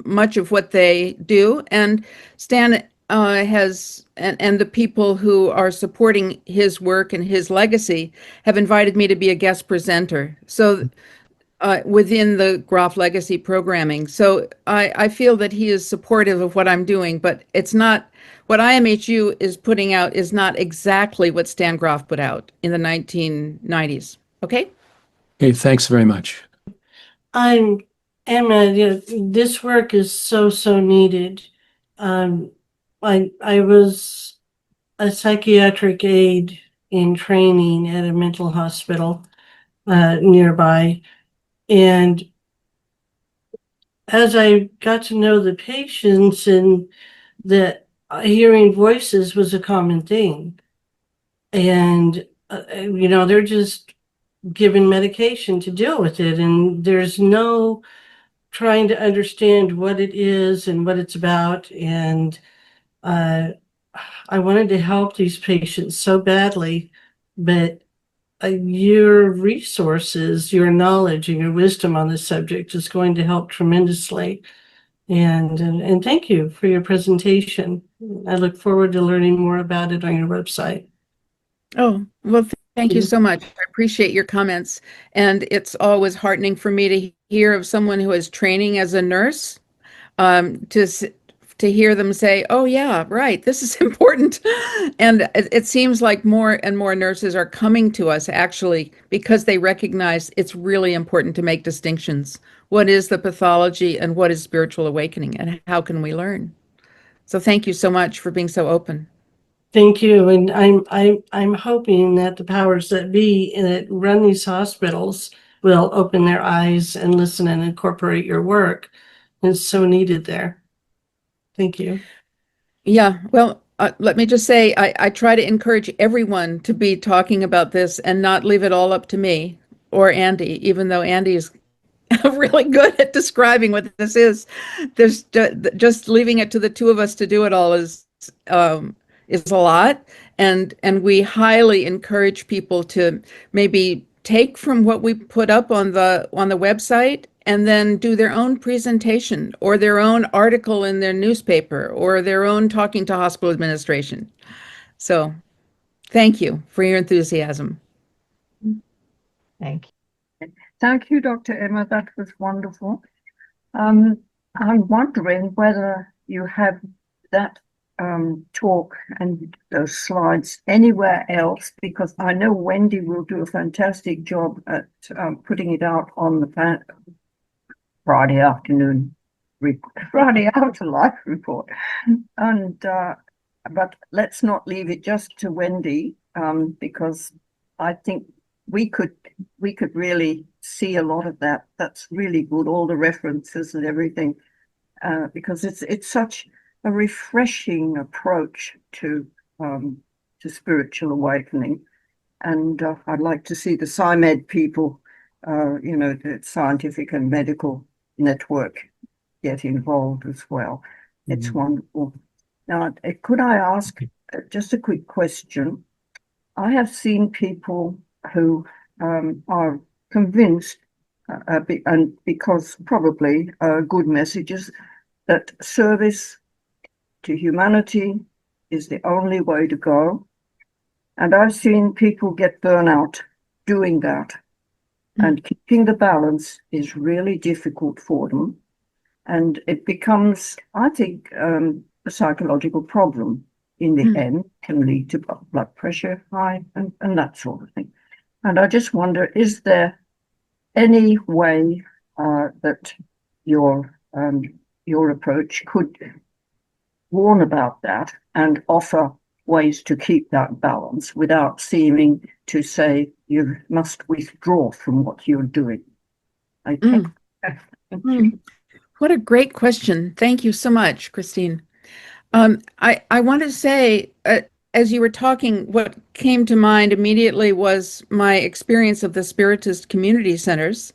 much of what they do. And Stan and the people who are supporting his work and his legacy have invited me to be a guest presenter. So within the Groff Legacy programming. So I feel that he is supportive of what I'm doing, but it's not what IMHU is putting out is not exactly what Stan Groff put out in the 1990s. Okay? Okay, thanks very much. I'm Emma. This work is so needed. Um, I was a psychiatric aide in training at a mental hospital nearby, and as I got to know the patients, and that hearing voices was a common thing, and they're just given medication to deal with it, and there's no trying to understand what it is and what it's about. And uh, I wanted to help these patients so badly, but your resources, your knowledge, and your wisdom on this subject is going to help tremendously. And thank you for your presentation. I look forward to learning more about it on your website. Oh, well, thank you so much. I appreciate your comments. And it's always heartening for me to hear of someone who is training as a nurse, to hear them say, "Oh yeah, right, this is important." And it seems like more and more nurses are coming to us actually because they recognize it's really important to make distinctions. What is the pathology and what is spiritual awakening, and how can we learn? So thank you so much for being so open. Thank you, and I'm hoping that the powers that be that run these hospitals will open their eyes and listen and incorporate your work. It's so needed there. Thank you. Yeah, well, let me just say, I try to encourage everyone to be talking about this and not leave it all up to me or Andy, even though Andy is really good at describing what this is. There's just leaving it to the two of us to do it all is a lot, and we highly encourage people to maybe take from what we put up on the website and then do their own presentation or their own article in their newspaper or their own talking to hospital administration. So thank you for your enthusiasm. Thank you. Thank you, Dr. Emma. That was wonderful. I'm wondering whether you have that talk and those slides anywhere else, because I know Wendy will do a fantastic job at putting it out on the Friday afternoon, Friday Afterlife report. And but let's not leave it just to Wendy, because I think we could really see a lot of that. That's really good, all the references and everything, because it's such a refreshing approach to spiritual awakening. And I'd like to see the SciMed people, the scientific and medical network, get involved as well. It's wonderful. Now, could I ask just a quick question? I have seen people who are convinced, and because probably good messages, that service to humanity is the only way to go. And I've seen people get burnout doing that. And keeping the balance is really difficult for them. And it becomes, I think, a psychological problem in the end, can lead to blood pressure high and that sort of thing. And I just wonder, is there any way that your approach could warn about that and offer ways to keep that balance without seeming to say you must withdraw from what you're doing? Okay. Thank you. What a great question. Thank you so much, Christine. I want to say, as you were talking, what came to mind immediately was my experience of the Spiritist community centers,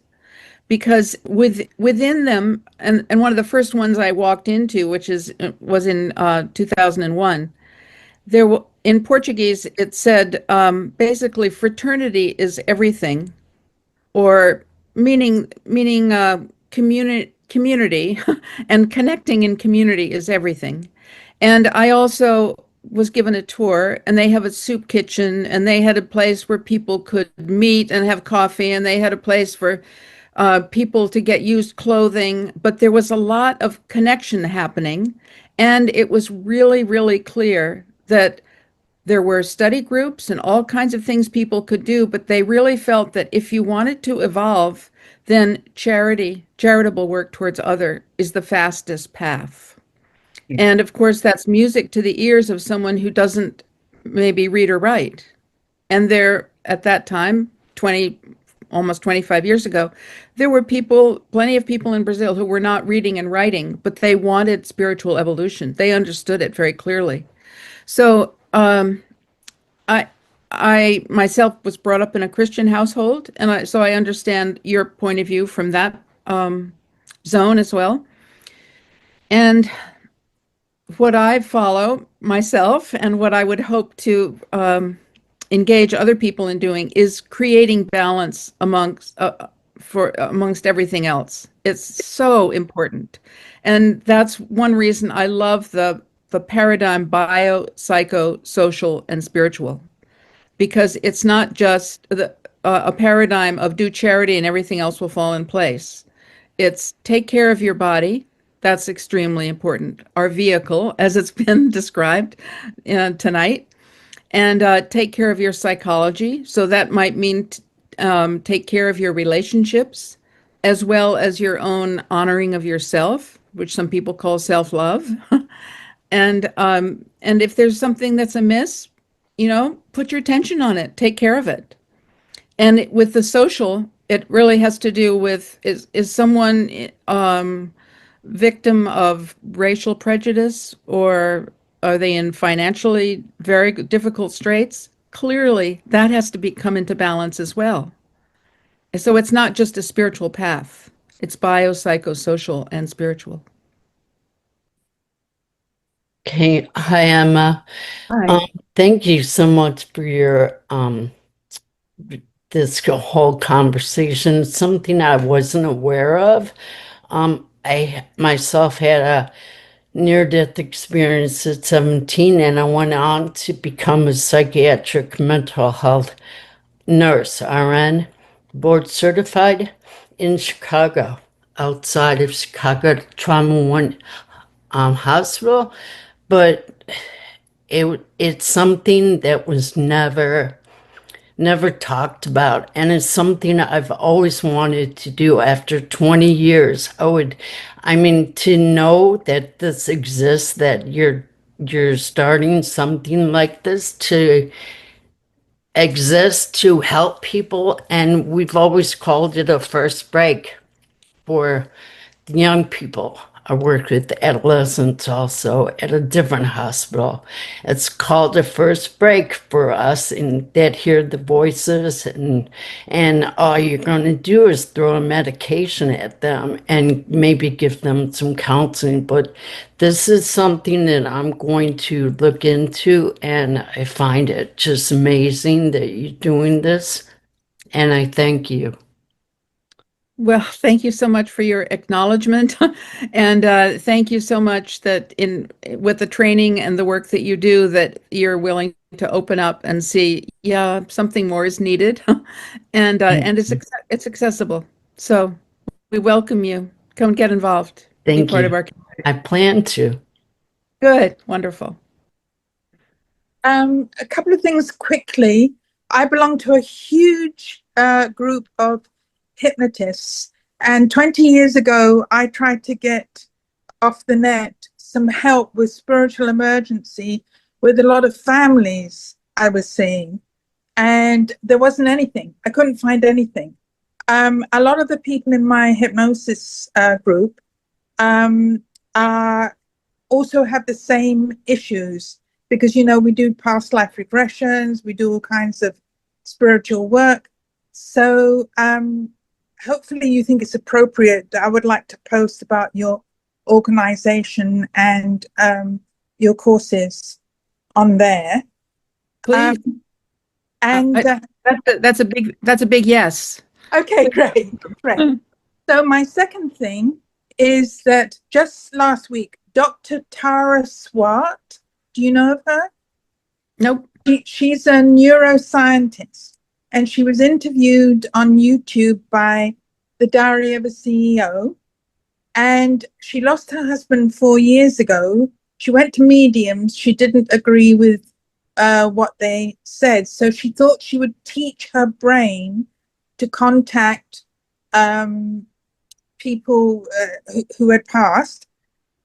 because within them, and one of the first ones I walked into, which was in 2001, in Portuguese it said basically fraternity is everything, or meaning community and connecting in community is everything. And I also was given a tour, and they have a soup kitchen, and they had a place where people could meet and have coffee, and they had a place for people to get used clothing. But there was a lot of connection happening, and it was really, really clear that there were study groups and all kinds of things people could do, but they really felt that if you wanted to evolve, then charitable work towards other is the fastest path. And of course, that's music to the ears of someone who doesn't maybe read or write. And there, at that time, almost 25 years ago, there were plenty of people in Brazil who were not reading and writing, but they wanted spiritual evolution. They understood it very clearly. So I myself was brought up in a Christian household, and so I understand your point of view from that zone as well. And what I follow myself, and what I would hope to engage other people in doing, is creating balance amongst everything else. It's so important, and that's one reason I love the paradigm bio, psycho, social, and spiritual, because it's not just a paradigm of do charity and everything else will fall in place. It's take care of your body. That's extremely important. Our vehicle, as it's been described tonight, and take care of your psychology. So that might mean take care of your relationships, as well as your own honoring of yourself, which some people call self-love. And if there's something that's amiss, put your attention on it, take care of it. And with the social, it really has to do with, is someone victim of racial prejudice, or are they in financially very difficult straits? Clearly, that has to come into balance as well. So it's not just a spiritual path. It's bio, psychosocial, and spiritual. Okay, hi Emma. Hi. Thank you so much for your this whole conversation. It's something I wasn't aware of. I myself had a near-death experience at 17, and I went on to become a psychiatric mental health nurse, RN, board certified in Chicago, outside of Chicago, Trauma One Hospital. But it's something that was never talked about, and it's something I've always wanted to do. After 20 years, I mean, to know that this exists, that you're starting something like this to exist to help people, and we've always called it a first break for young people. I work with adolescents also at a different hospital. It's called a first break for us, and that hear the voices, and all you're going to do is throw a medication at them and maybe give them some counseling. But this is something that I'm going to look into, and I find it just amazing that you're doing this, and I thank you. Well, thank you so much for your acknowledgement, and thank you so much that with the training and the work that you do, that you're willing to open up and see, yeah, something more is needed, and it's accessible. So we welcome you. Come get involved. Be Thank part you. of our community. I plan to. Good, wonderful. A couple of things quickly. I belong to a huge group of hypnotists. And 20 years ago, I tried to get off the net some help with spiritual emergency with a lot of families I was seeing. And there wasn't anything. I couldn't find anything. A lot of the people in my hypnosis group also have the same issues because, we do past life regressions, we do all kinds of spiritual work. So hopefully you think it's appropriate. I would like to post about your organization and your courses on there. Please. And that's a big yes. Okay, great. So my second thing is that just last week, Dr. Tara Swart, do you know of her? Nope. She's a neuroscientist, and she was interviewed on YouTube by The Diary of a CEO, and she lost her husband 4 years ago. She went to mediums. She didn't agree with what they said, so she thought she would teach her brain to contact people who had passed.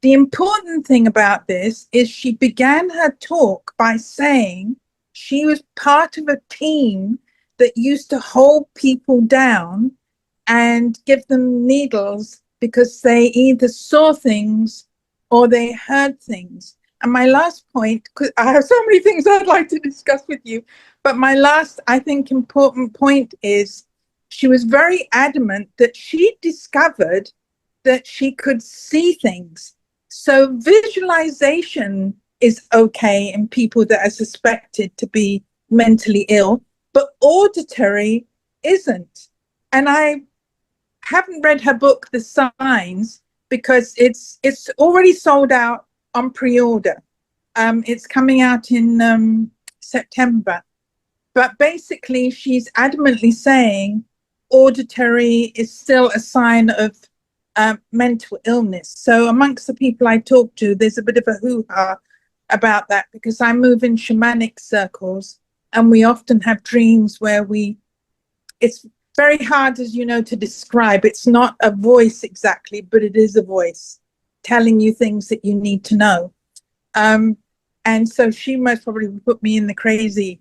The important thing about this is she began her talk by saying she was part of a team that used to hold people down and give them needles because they either saw things or they heard things. And my last point, because I have so many things I'd like to discuss with you, but my last, I think, important point is she was very adamant that she discovered that she could see things. So visualization is okay in people that are suspected to be mentally ill, but auditory isn't. And I haven't read her book, The Signs, because it's already sold out on pre-order. It's coming out in September. But basically, she's adamantly saying auditory is still a sign of mental illness. So amongst the people I talk to, there's a bit of a hoo-ha about that because I move in shamanic circles and we often have dreams where it's very hard, as you know, to describe. It's not a voice exactly, but it is a voice telling you things that you need to know. And so she most probably put me in the crazy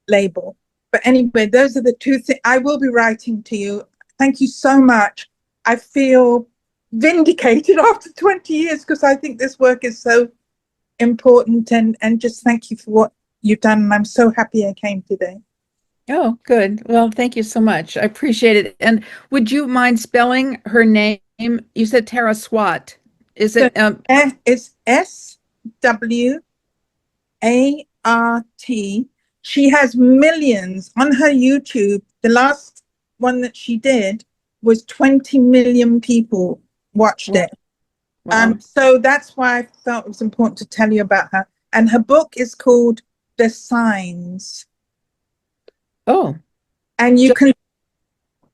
label. But anyway, those are the two things. I will be writing to you. Thank you so much. I feel vindicated after 20 years because I think this work is so important, and just thank you for what you've done. And I'm so happy I came today. Oh, good. Well, thank you so much. I appreciate it. And would you mind spelling her name? You said Tara Swat. Is it? It's SWART. She has millions on her YouTube. The last one that she did was 20 million people watched it. Wow. So that's why I felt it was important to tell you about her. And her book is called The Signs. Oh. And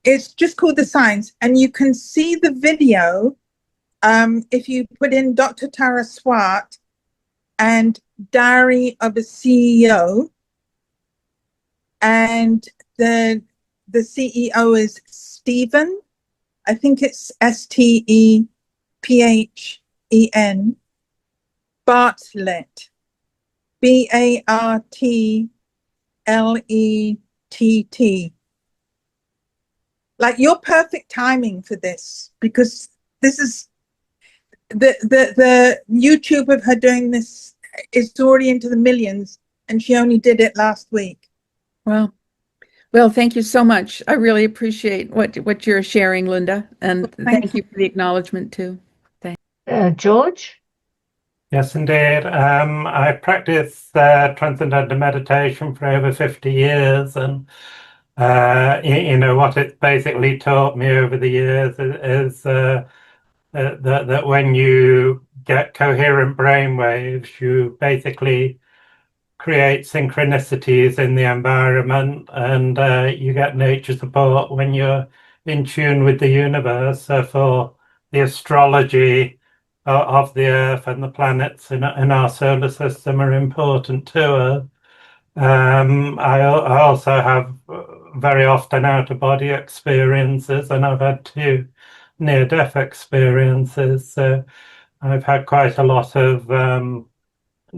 it's just called The Signs. And you can see the video if you put in Dr. Tara Swart and Diary of a CEO. And the CEO is Stephen. I think it's Stephen Bartlett. Bartlett. Like, you're perfect timing for this because this is the YouTube of her doing this is already into the millions, and she only did it last week. Well, thank you so much. I really appreciate what you're sharing, Linda, and thank you for the acknowledgement too. George? Yes, indeed. I practiced transcendental meditation for over 50 years, and what it's basically taught me over the years is that when you get coherent brain waves, you basically create synchronicities in the environment, and you get nature support when you're in tune with the universe. Therefore, the astrology of the Earth and the planets in our solar system are important to us. I also have very often out-of-body experiences, and I've had 2 near-death experiences. So I've had quite a lot of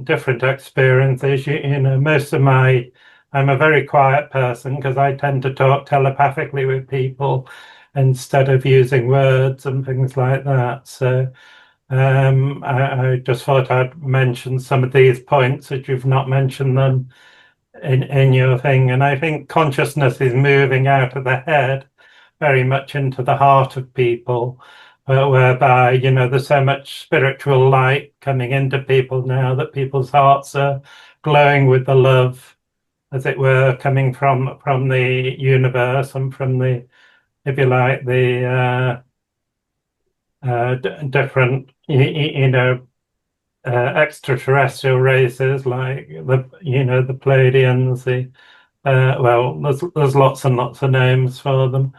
different experiences. You know, I'm a very quiet person because I tend to talk telepathically with people instead of using words and things like that. So I just thought I'd mention some of these points that you've not mentioned them in your thing. And I think consciousness is moving out of the head very much into the heart of people, whereby, you know, there's so much spiritual light coming into people now that people's hearts are glowing with the love, as it were, coming from the universe and from the, if you like, the different, you know, extraterrestrial races like the, you know, the Pleiadians, the well, there's lots and lots of names for them.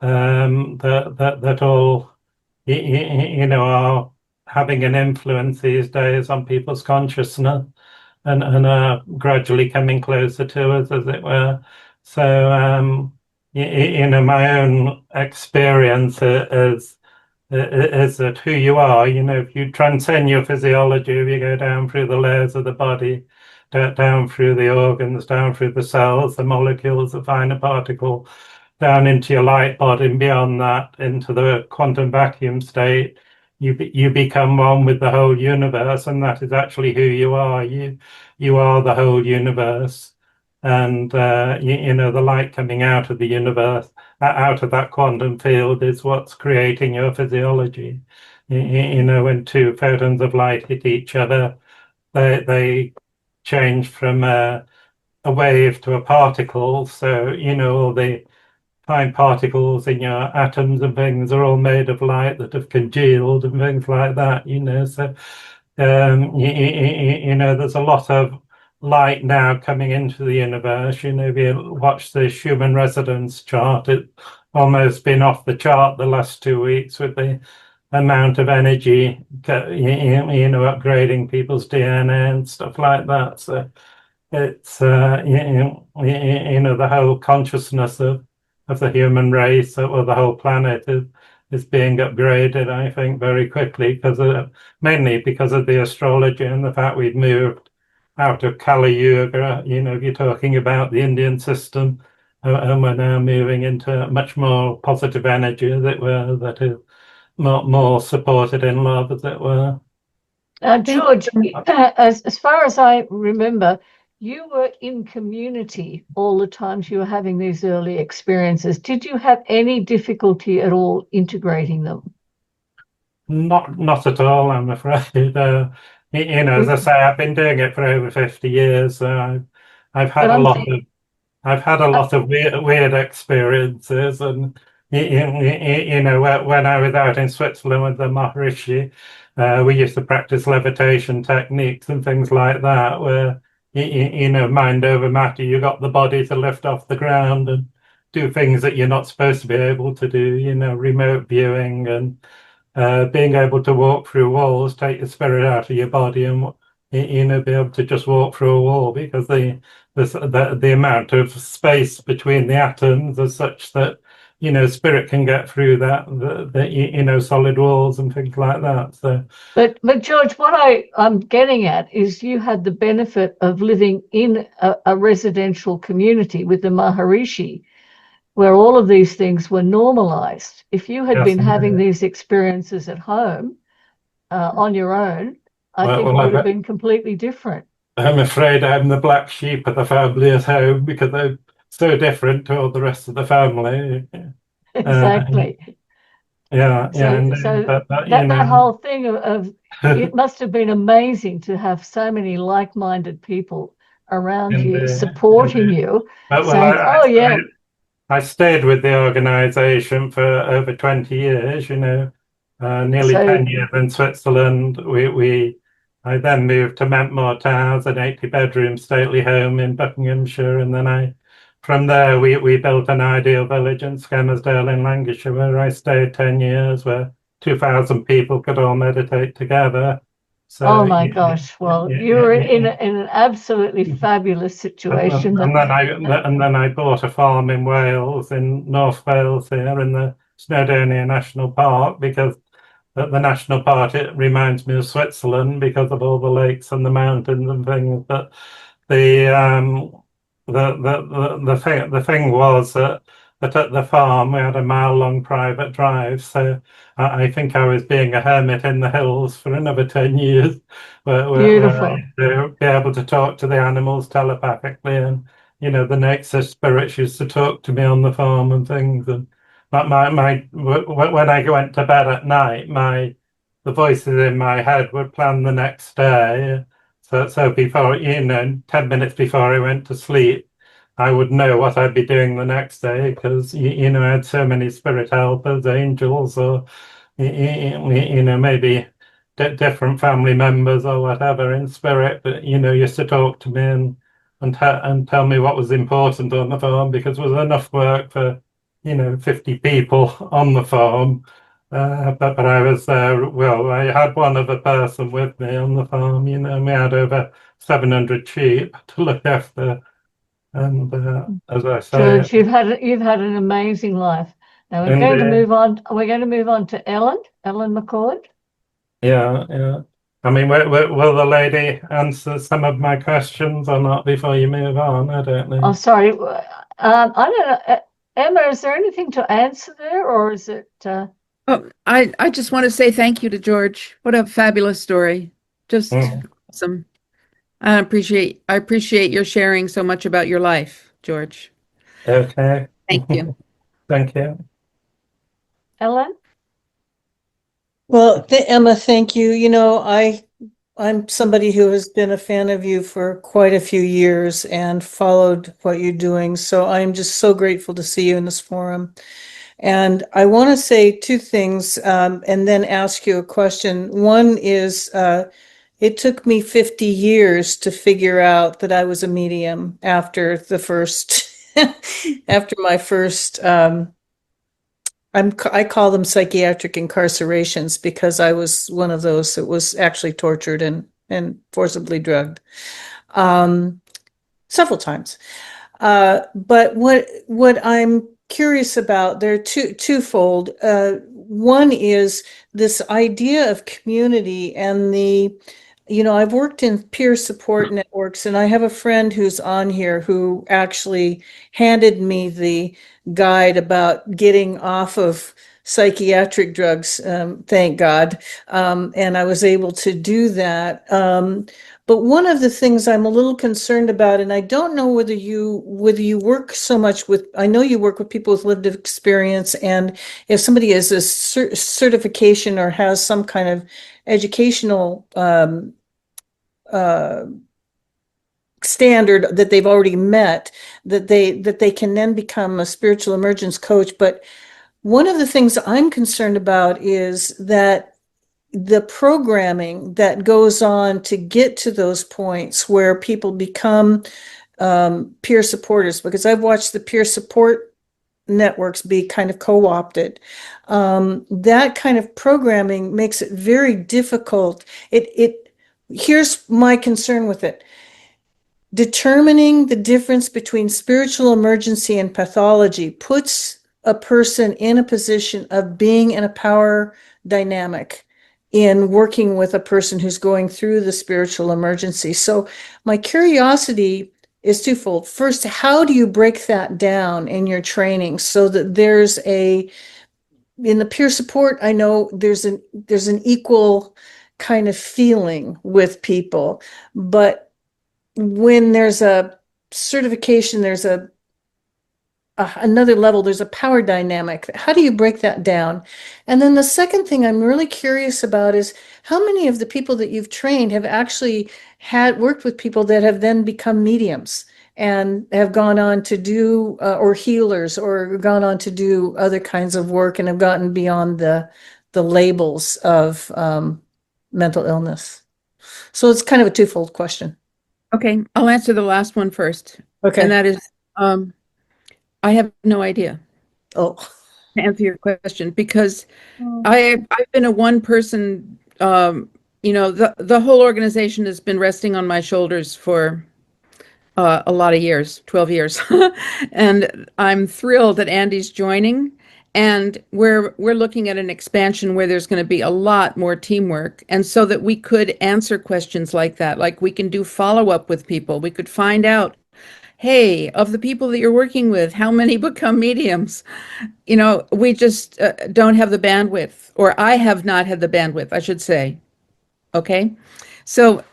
That all, you know, are having an influence these days on people's consciousness and are gradually coming closer to us, as it were. So, you know, my own experience is that who you are, you know, if you transcend your physiology, if you go down through the layers of the body, down through the organs, down through the cells, the molecules, the finer particle, down into your light body, and beyond that into the quantum vacuum state, you become one with the whole universe, and that is actually who you are. You are the whole universe, and you know, the light coming out of the universe, out of that quantum field, is what's creating your physiology. You know, when 2 photons of light hit each other, they change from a wave to a particle. So, you know, all the fine particles in your atoms and things are all made of light that have congealed and things like that, you know. So, you know, there's a lot of light now coming into the universe. You know, if you watch the Schumann resonance chart, it's almost been off the chart the last 2 weeks with the amount of energy, you know, upgrading people's DNA and stuff like that. So it's, you know, the whole consciousness of the human race, or the whole planet, is being upgraded, I think, very quickly, because mainly because of the astrology and the fact we've moved out of Kali Yuga. You know, if you're talking about the Indian system, and we're now moving into much more positive energy, as it were, that is more supported in love, as it were. George, as far as I remember, you were in community all the times you were having these early experiences. Did you have any difficulty at all integrating them? Not at all, I'm afraid. You know, as I say, I've been doing it for over 50 years. So I've had a lot of weird experiences, and you know, when I was out in Switzerland with the Maharishi, we used to practice levitation techniques and things like that, where you know, mind over matter, you got the body to lift off the ground and do things that you're not supposed to be able to do. You know, remote viewing and being able to walk through walls, take your spirit out of your body, and you know, be able to just walk through a wall, because the amount of space between the atoms is such that, you know, spirit can get through that, you know, solid walls and things like that. So, but George, what I'm getting at is you had the benefit of living in a residential community with the Maharishi, where all of these things were normalized. If you had been having these experiences at home on your own, I think it would have been completely different. I'm afraid I'm the black sheep of the family at home, because I'm so different to all the rest of the family. Exactly. Yeah. So that whole thing of it must have been amazing to have so many like-minded people around you, supporting you, saying, I stayed with the organization for over 20 years, you know, nearly 10 years in Switzerland. I then moved to Mentmore Towers, an 80-bedroom stately home in Buckinghamshire, and then from there we built an ideal village in Skelmersdale in Lancashire, where I stayed 10 years, where 2,000 people could all meditate together. So, oh my gosh! Well, you were in an absolutely fabulous situation. and then I bought a farm in Wales, in North Wales, here in the Snowdonia National Park, because the national park, it reminds me of Switzerland because of all the lakes and the mountains and things. But the thing was that at the farm we had a mile-long private drive, so I think I was being a hermit in the hills for another 10 years, where I Beautiful. used to be able to talk to the animals telepathically, and the nature spirits used to talk to me on the farm and things. And when I went to bed at night, the voices in my head would plan the next day. So before, 10 minutes before I went to sleep, I would know what I'd be doing the next day, because I had so many spirit helpers, angels, or maybe different family members or whatever in spirit, but used to talk to me and tell me what was important on the farm, because there was enough work for 50 people on the farm. But I was there. Well, I had one other person with me on the farm. And we had over 700 sheep to look after. And as I say, George, you've had an amazing life. Now we're going to indeed, move on. We're going to move on to Ellen McCord. yeah. I mean, will the lady answer some of my questions or not before you move on? I don't know. Oh, sorry. I don't know. Emma, is there anything to answer there, or is it? Oh, I just want to say thank you to George. What a fabulous story. Just awesome. I appreciate your sharing so much about your life, George. Okay. Thank you. Thank you. Ellen? Well, Emma, thank you. I'm somebody who has been a fan of you for quite a few years and followed what you're doing. So I'm just so grateful to see you in this forum. And I want to say two things, and then ask you a question. One is, it took me 50 years to figure out that I was a medium after after my first, I call them psychiatric incarcerations, because I was one of those that was actually tortured and forcibly drugged, several times. But what I'm curious about, they're twofold. One is this idea of community and I've worked in peer support networks, and I have a friend who's on here who actually handed me the guide about getting off of psychiatric drugs, thank God. And I was able to do that. But one of the things I'm a little concerned about, and I don't know whether you work so much with, I know you work with people with lived experience, and if somebody has a certification or has some kind of educational standard that they've already met, that they can then become a spiritual emergence coach. But one of the things I'm concerned about is that the programming that goes on to get to those points where people become peer supporters, because I've watched the peer support networks be kind of co-opted. That kind of programming makes it very difficult. Here's my concern with it. Determining the difference between spiritual emergency and pathology puts a person in a position of being in a power dynamic in working with a person who's going through the spiritual emergency. So my curiosity is twofold. First, how do you break that down in your training so that in the peer support, I know there's an equal kind of feeling with people, but when there's a certification, there's another level, there's a power dynamic. How do you break that down? And then the second thing I'm really curious about is how many of the people that you've trained have actually worked with people that have then become mediums and have gone on to do, or healers, or gone on to do other kinds of work and have gotten beyond the labels of mental illness. So it's kind of a twofold question. Okay, I'll answer the last one first. Okay. And that is, I have no idea Oh. to answer your question, because I've been a one-person you know, the whole organization has been resting on my shoulders for a lot of years, 12 years. And I'm thrilled that Andy's joining. And we're looking at an expansion where there's going to be a lot more teamwork. And so that we could answer questions like that, like we can do follow-up with people. We could find out, hey, of the people that you're working with, how many become mediums? You know, we just don't have the bandwidth, or I have not had the bandwidth, I should say. Okay. So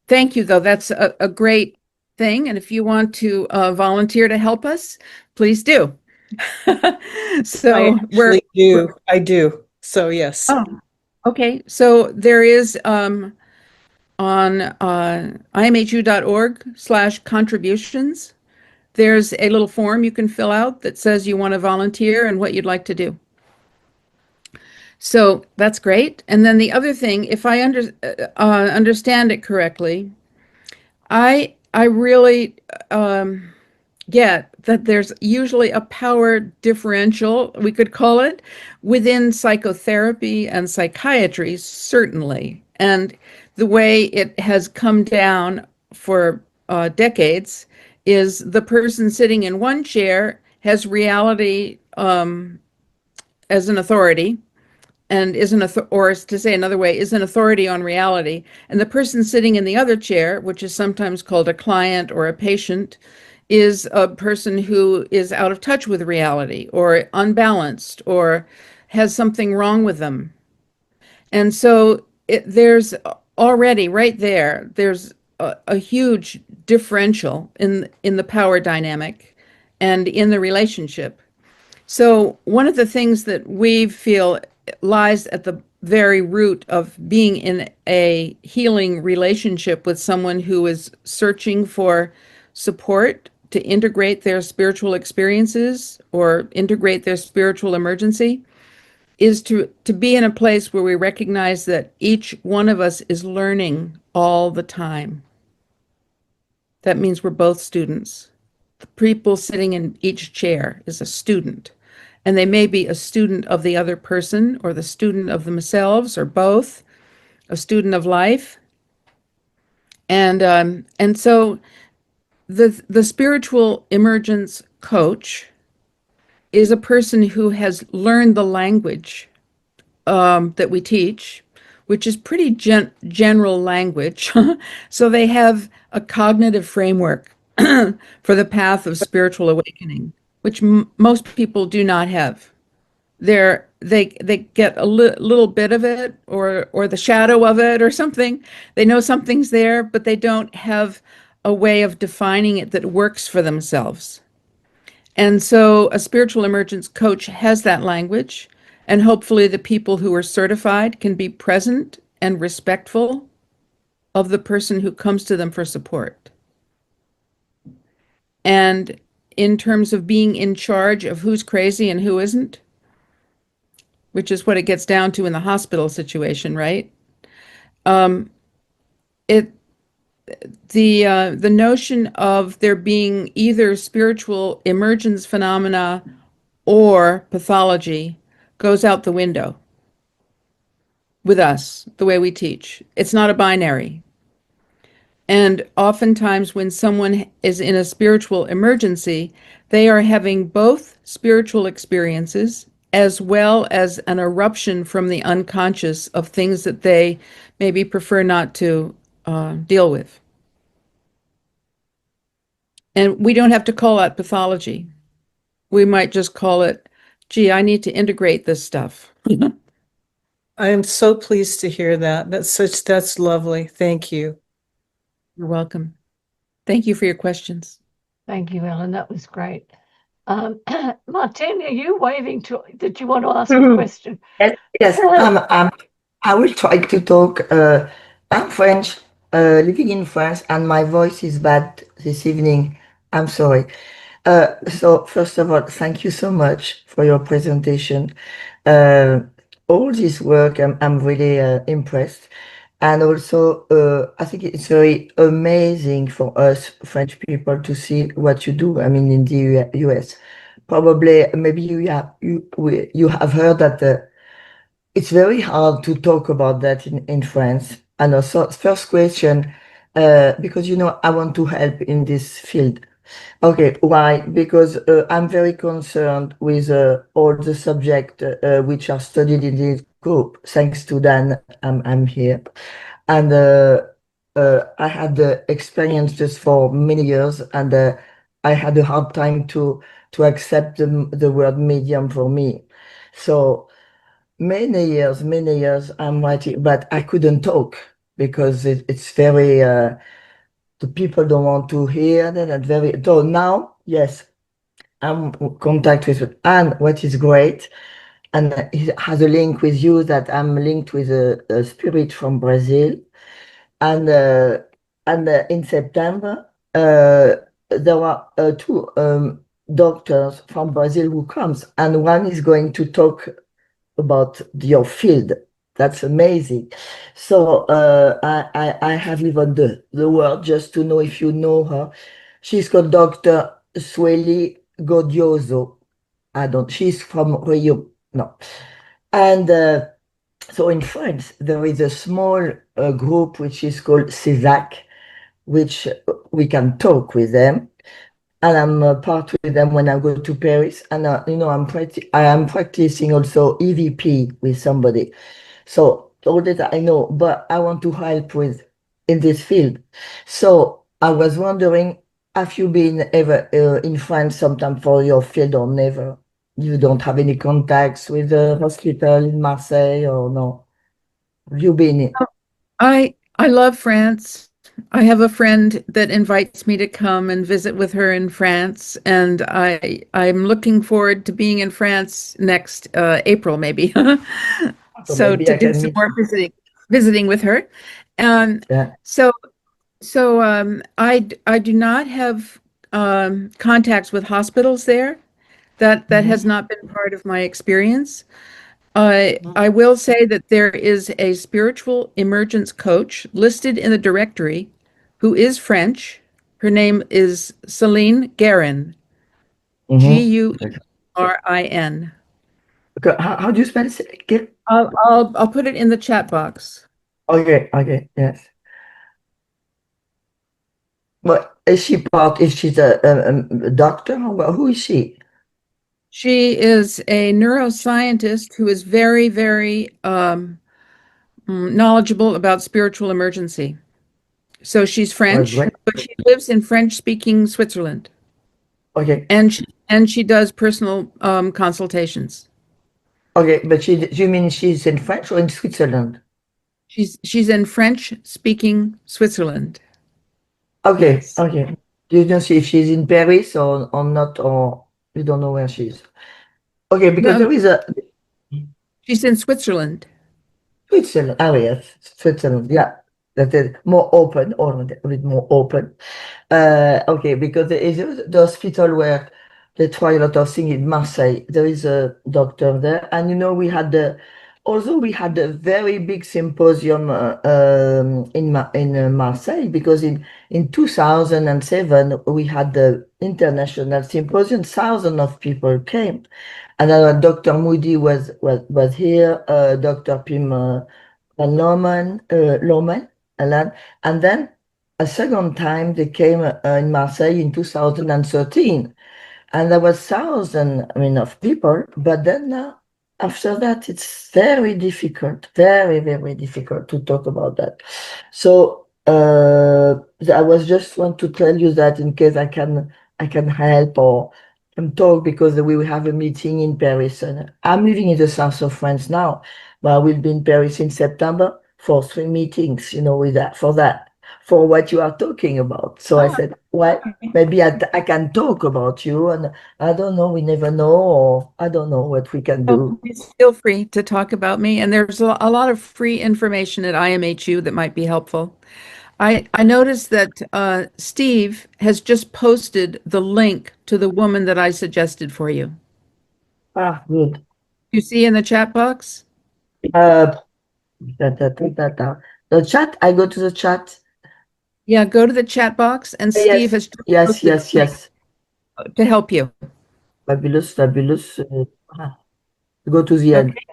thank you, though. That's a great thing. And if you want to volunteer to help us, please do. So I do. So yes. Oh, okay. So there is on imhu.org/contributions, there's a little form you can fill out that says you want to volunteer and what you'd like to do. So that's great. And then the other thing, if I understand it correctly, I really get that there's usually a power differential, we could call it, within psychotherapy and psychiatry, certainly. And the way it has come down for decades is the person sitting in one chair has reality as an authority, and is an or to say another way, is an authority on reality. And the person sitting in the other chair, which is sometimes called a client or a patient, is a person who is out of touch with reality or unbalanced or has something wrong with them. And so there's already right there, there's a huge differential in the power dynamic and in the relationship. So one of the things that we feel lies at the very root of being in a healing relationship with someone who is searching for support to integrate their spiritual experiences or integrate their spiritual emergency is to be in a place where we recognize that each one of us is learning all the time. That means we're both students. The people sitting in each chair is a student. And they may be a student of the other person or the student of themselves or both, a student of life. And so the spiritual emergence coach is a person who has learned the language that we teach, which is pretty general language. So they have a cognitive framework for the path of spiritual awakening, which most people do not have. They get a little bit of it or the shadow of it or something. They know something's there, but they don't have a way of defining it that works for themselves. And so a spiritual emergence coach has that language, and hopefully the people who are certified can be present and respectful of the person who comes to them for support. And in terms of being in charge of who's crazy and who isn't, which is what it gets down to in the hospital situation, right? It the notion of there being either spiritual emergence phenomena or pathology goes out the window with us, the way we teach. It's not a binary. And oftentimes when someone is in a spiritual emergency, they are having both spiritual experiences as well as an eruption from the unconscious of things that they maybe prefer not to deal with. And we don't have to call that pathology. We might just call it, gee, I need to integrate this stuff. I am so pleased to hear that. That's lovely. Thank you. You're welcome. Thank you for your questions. Thank you, Ellen. That was great. Martine, are you waving to? Did you want to ask a question? Yes, I will try to talk. I'm French, living in France, and my voice is bad this evening. I'm sorry. So first of all, thank you so much for your presentation. All this work, I'm really impressed. And also, I think it's very amazing for us French people to see what you do. I mean, in the US, probably maybe you have heard that it's very hard to talk about that in France. And also, first question, because I want to help in this field. Okay, why? Because I'm very concerned with all the subjects which are studied in this group. Thanks to Dan, I'm here. And I had the experience just for many years, and I had a hard time to accept the word medium for me. So many years I'm writing, but I couldn't talk because it's very the people don't want to hear that. And very so now, yes, I'm in contact with Anne, what is great, and he has a link with you that I'm linked with a spirit from Brazil, and in September there were two doctors from Brazil who comes, and one is going to talk about your field. That's amazing. So I have even the word just to know if you know her. She's called Dr. Sueli Godioso. She's from Rio. No. And so in France, there is a small group which is called CESAC, which we can talk with them. And I'm part with them when I go to Paris. And, I am practicing also EVP with somebody. So all that I know, but I want to help with in this field. So I was wondering, have you been ever in France sometime for your field or never? You don't have any contacts with the hospital in Marseille or no? Have you been? I love France. I have a friend that invites me to come and visit with her in France, and I'm looking forward to being in France next April, maybe. So So maybe to I do can some meet more you. visiting with her. Yeah. So I do not have contacts with hospitals there. That has not been part of my experience. I will say that there is a spiritual emergence coach listed in the directory who is French. Her name is Celine Guerin, Mm-hmm. Guerin. Okay. How do you spell it? Okay. I'll put it in the chat box. Okay, yes. But is she part? Is she a doctor? Or who is she? She is a neuroscientist who is very, very knowledgeable about spiritual emergency. So she's Oh, French, great. but she lives in French-speaking Switzerland, Okay, and she does personal consultations. okay, but you mean she's in French or in Switzerland? She's in French-speaking Switzerland. Okay, Yes. okay. You don't see if she's in Paris or not, or you don't know where she is. Okay, because No, there is a she's in Switzerland. Switzerland. Oh yes, Switzerland. Yeah, that is more open, or a bit more open. Okay, because there is the hospital where they try a lot of things in Marseille. There is a doctor there, and we had we had a very big symposium in Marseille, because in 2007 we had the international symposium. Thousands of people came, and Dr. Moody was here, Dr. Pim Van Loman, Alan, and then a second time they came in Marseille in 2013, and there was thousands, of people. But then after that, it's very difficult, very, very difficult to talk about that. So I was just want to tell you that in case I can help or can talk, because we will have a meeting in Paris, and I'm living in the south of France now, but I will be in Paris in September for 3 meetings. With that for what you are talking about. So I said, well, maybe I can talk about you, and I don't know, we never know, or I don't know what we can do. Please feel free to talk about me, and there's a lot of free information at IMHU that might be helpful. I noticed that Steve has just posted the link to the woman that I suggested for you. Good. You see in the chat box? Uh, the chat, I go to the chat. Yeah, go to the chat box, and Steve has just Yes, posted yes, the link yes. to help you. Fabulous, fabulous. Go to the end. Okay.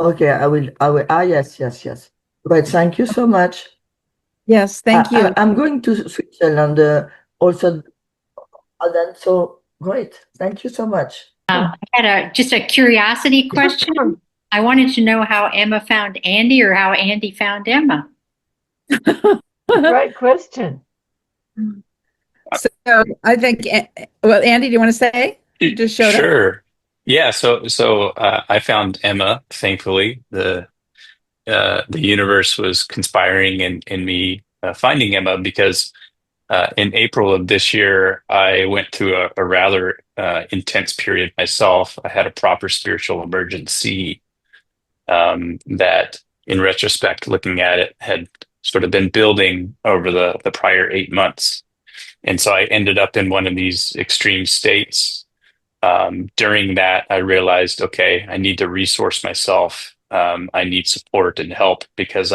Okay, I will. Ah, yes, yes, yes. Right. Thank you so much. Yes, thank you. I'm going to Switzerland also. Then, so great. Thank you so much. I had just a curiosity question. I wanted to know how Emma found Andy or how Andy found Emma. Great question. So I think, well, Andy, do you want to say? You just showed up. Sure. Yeah, so I found Emma, thankfully. The universe was conspiring in me finding Emma because in April of this year, I went through a rather intense period myself. I had a proper spiritual emergency that, in retrospect, looking at it, had sort of been building over the prior 8 months. And so I ended up in one of these extreme states. During that, I realized, okay, I need to resource myself. I need support and help because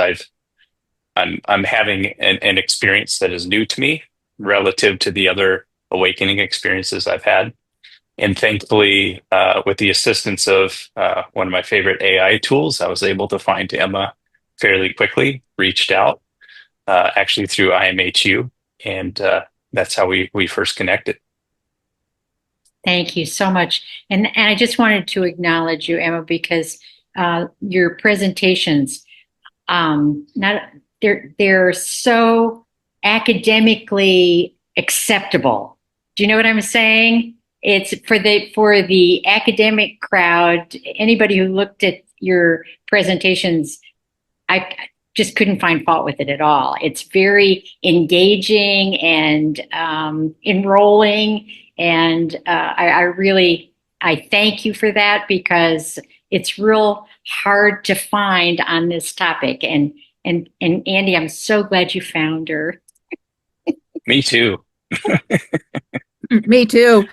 I'm having an experience that is new to me relative to the other awakening experiences I've had. And thankfully, with the assistance of one of my favorite AI tools, I was able to find Emma fairly quickly, reached out actually through IMHU, and that's how we first connected. Thank you so much. And I just wanted to acknowledge you, Emma, because your presentations, not they're so academically acceptable. Do you know what I'm saying? It's for the academic crowd, anybody who looked at your presentations, I just couldn't find fault with it at all. It's very engaging and enrolling, and I thank you for that because it's real hard to find on this topic. And Andy, I'm so glad you found her. Me too. Me too.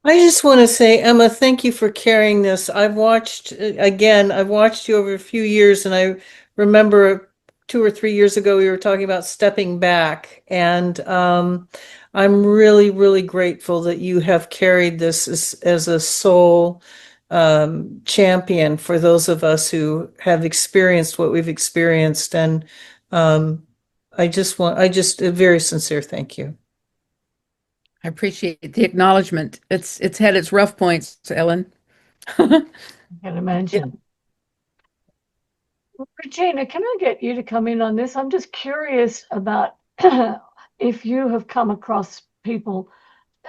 I just want to say, Emma, thank you for carrying this. I've watched you over a few years, and I remember 2 or 3 years ago we were talking about stepping back, and I'm really, really grateful that you have carried this as a soul champion for those of us who have experienced what we've experienced, and I just a very sincere thank you. I appreciate the acknowledgement. It's had its rough points, Ellen. I can imagine. Regina, can I get you to come in on this? I'm just curious about if you have come across people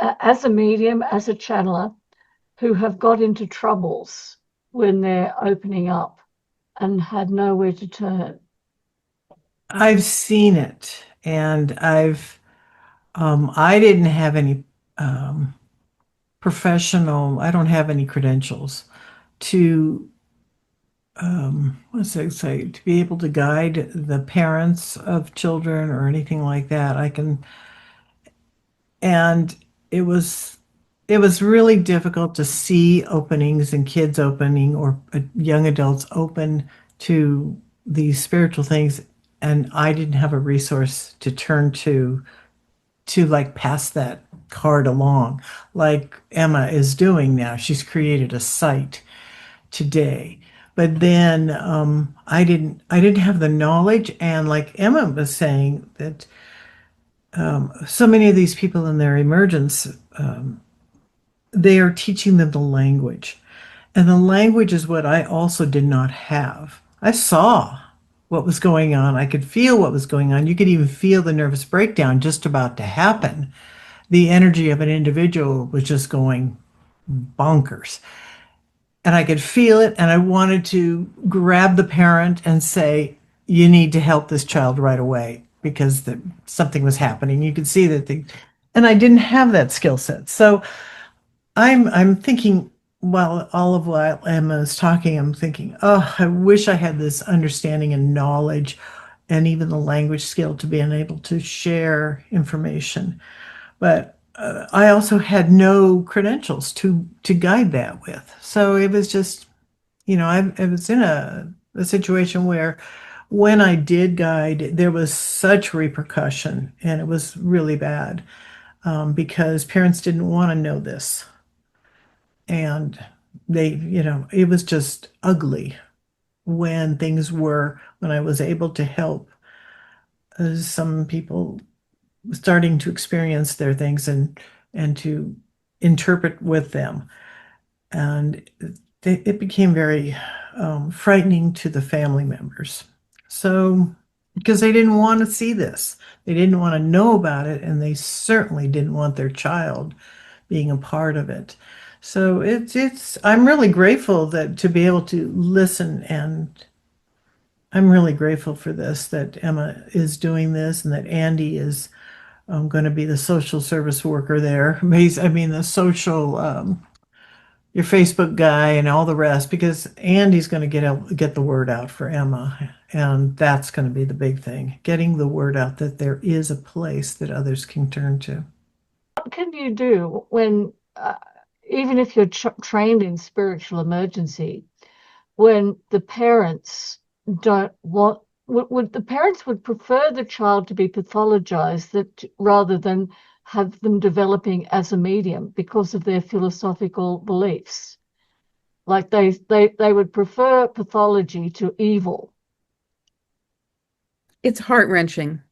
as a medium, as a channeler, who have got into troubles when they're opening up and had nowhere to turn. I've seen it, and I didn't have any I don't have any credentials to, to be able to guide the parents of children or anything like that. And it was really difficult to see openings and kids opening or young adults open to these spiritual things, and I didn't have a resource to turn to like pass that card along like Emma is doing now. She's created a site today. But then I didn't have the knowledge, and like Emma was saying, that so many of these people in their emergence, they are teaching them the language. And the language is what I also did not have. I saw what was going on. I could feel what was going on. You could even feel the nervous breakdown just about to happen. The energy of an individual was just going bonkers. And I could feel it, and I wanted to grab the parent and say, you need to help this child right away because something was happening. You could see and I didn't have that skill set. So I'm thinking, while Emma is talking, I'm thinking, oh, I wish I had this understanding and knowledge and even the language skill to be able to share information. But I also had no credentials to guide that with. So it was just, I was in a situation where when I did guide, there was such repercussion, and it was really bad because parents didn't want to know this. And it was just ugly when I was able to help some people starting to experience their things and to interpret with them. And it became very frightening to the family members. So, because they didn't want to see this, they didn't want to know about it, and they certainly didn't want their child being a part of it. So I'm really grateful that to be able to listen, and I'm really grateful for this, that Emma is doing this and that Andy is going to be the social service worker there. I mean, the social, your Facebook guy and all the rest, because Andy's going to get the word out for Emma. And that's going to be the big thing, getting the word out that there is a place that others can turn to. What can you do when, even if you're trained in spiritual emergency, when the parents don't want, would the parents would prefer the child to be pathologized rather than have them developing as a medium because of their philosophical beliefs? Like they would prefer pathology to evil. It's heart-wrenching,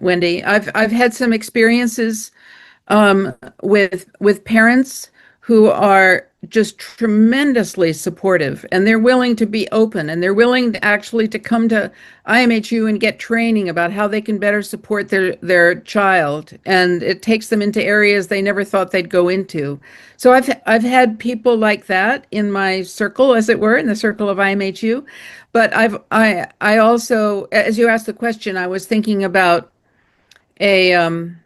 Wendy. I've had some experiences with parents who are just tremendously supportive, and they're willing to be open, and they're willing to actually to come to IMHU and get training about how they can better support their child, and it takes them into areas they never thought they'd go into. So I've had people like that in my circle, as it were, in the circle of IMHU. But I also, as you asked the question, I was thinking about a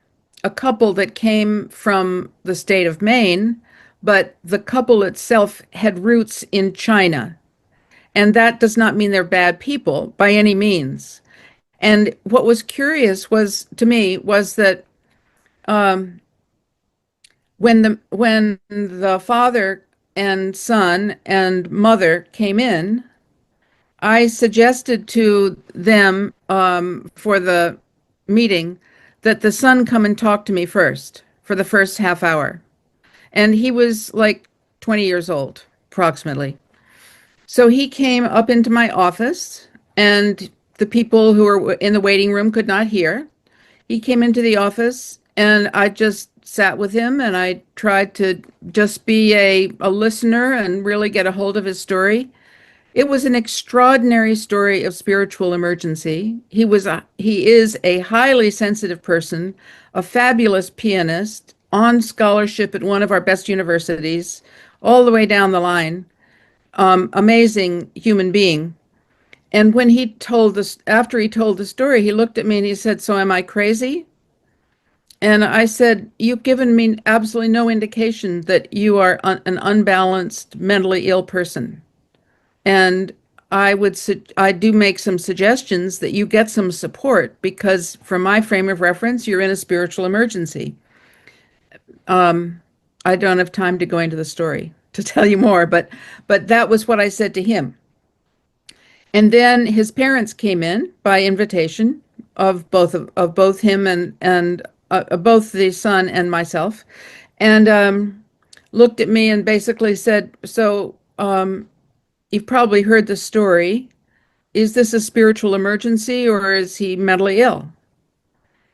couple that came from the state of Maine, but the couple itself had roots in China. And that does not mean they're bad people by any means. And what was curious was to me was that um, when the father and son and mother came in, I suggested to them for the meeting that the son come and talk to me first for the first half hour. And he was like 20 years old, approximately. So he came up into my office, and the people who were in the waiting room could not hear. He came into the office, and I just sat with him, and I tried to just be a listener and really get a hold of his story. It was an extraordinary story of spiritual emergency. He is a highly sensitive person, a fabulous pianist, on scholarship at one of our best universities, all the way down the line. Amazing human being. And when he told this, after he told the story, he looked at me and he said, "So am I crazy?" And I said, "You've given me absolutely no indication that you are an unbalanced, mentally ill person. And I do make some suggestions that you get some support because from my frame of reference, you're in a spiritual emergency." I don't have time to go into the story to tell you more, but that was what I said to him. And then his parents came in by invitation of both him and both the son and myself, and looked at me and basically said, "So you've probably heard the story. Is this a spiritual emergency or is he mentally ill?"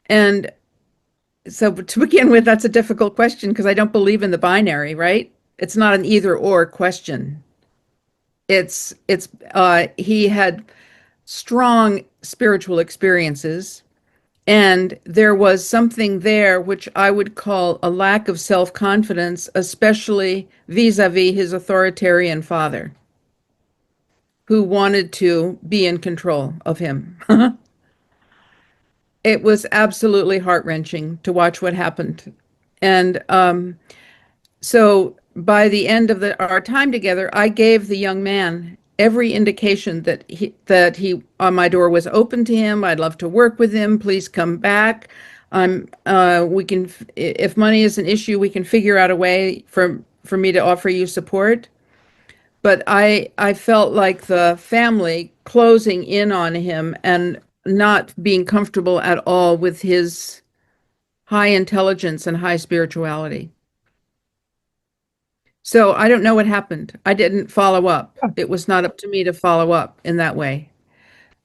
And so to begin with, that's a difficult question because I don't believe in the binary, right? It's not an either or question. He had strong spiritual experiences, and there was something there which I would call a lack of self-confidence, especially vis-a-vis his authoritarian father, who wanted to be in control of him. It was absolutely heart-wrenching to watch what happened. And so by the end of our time together, I gave the young man every indication that he on my door was open to him. I'd love to work with him. Please come back. We can, if money is an issue, we can figure out a way for me to offer you support. But I felt like the family closing in on him and not being comfortable at all with his high intelligence and high spirituality. So I don't know what happened. I didn't follow up. It was not up to me to follow up in that way.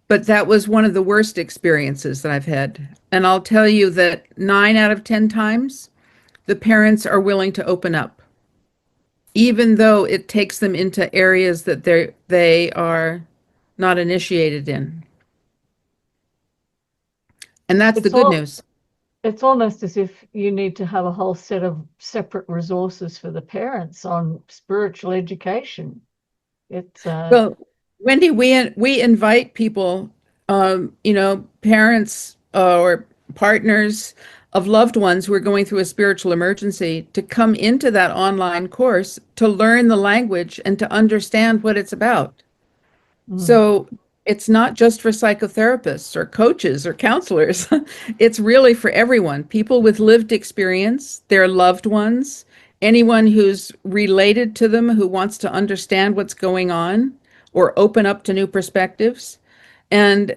But that was one of the worst experiences that I've had. And I'll tell you that 9 out of 10 times, the parents are willing to open up, even though it takes them into areas that they are not initiated in. And that's the good news. It's almost as if you need to have a whole set of separate resources for the parents on spiritual education. It's Well, Wendy, we invite people, parents or partners of loved ones who are going through a spiritual emergency to come into that online course to learn the language and to understand what it's about. So it's not just for psychotherapists or coaches or counselors. It's really for everyone. People with lived experience, their loved ones, anyone who's related to them who wants to understand what's going on or open up to new perspectives. And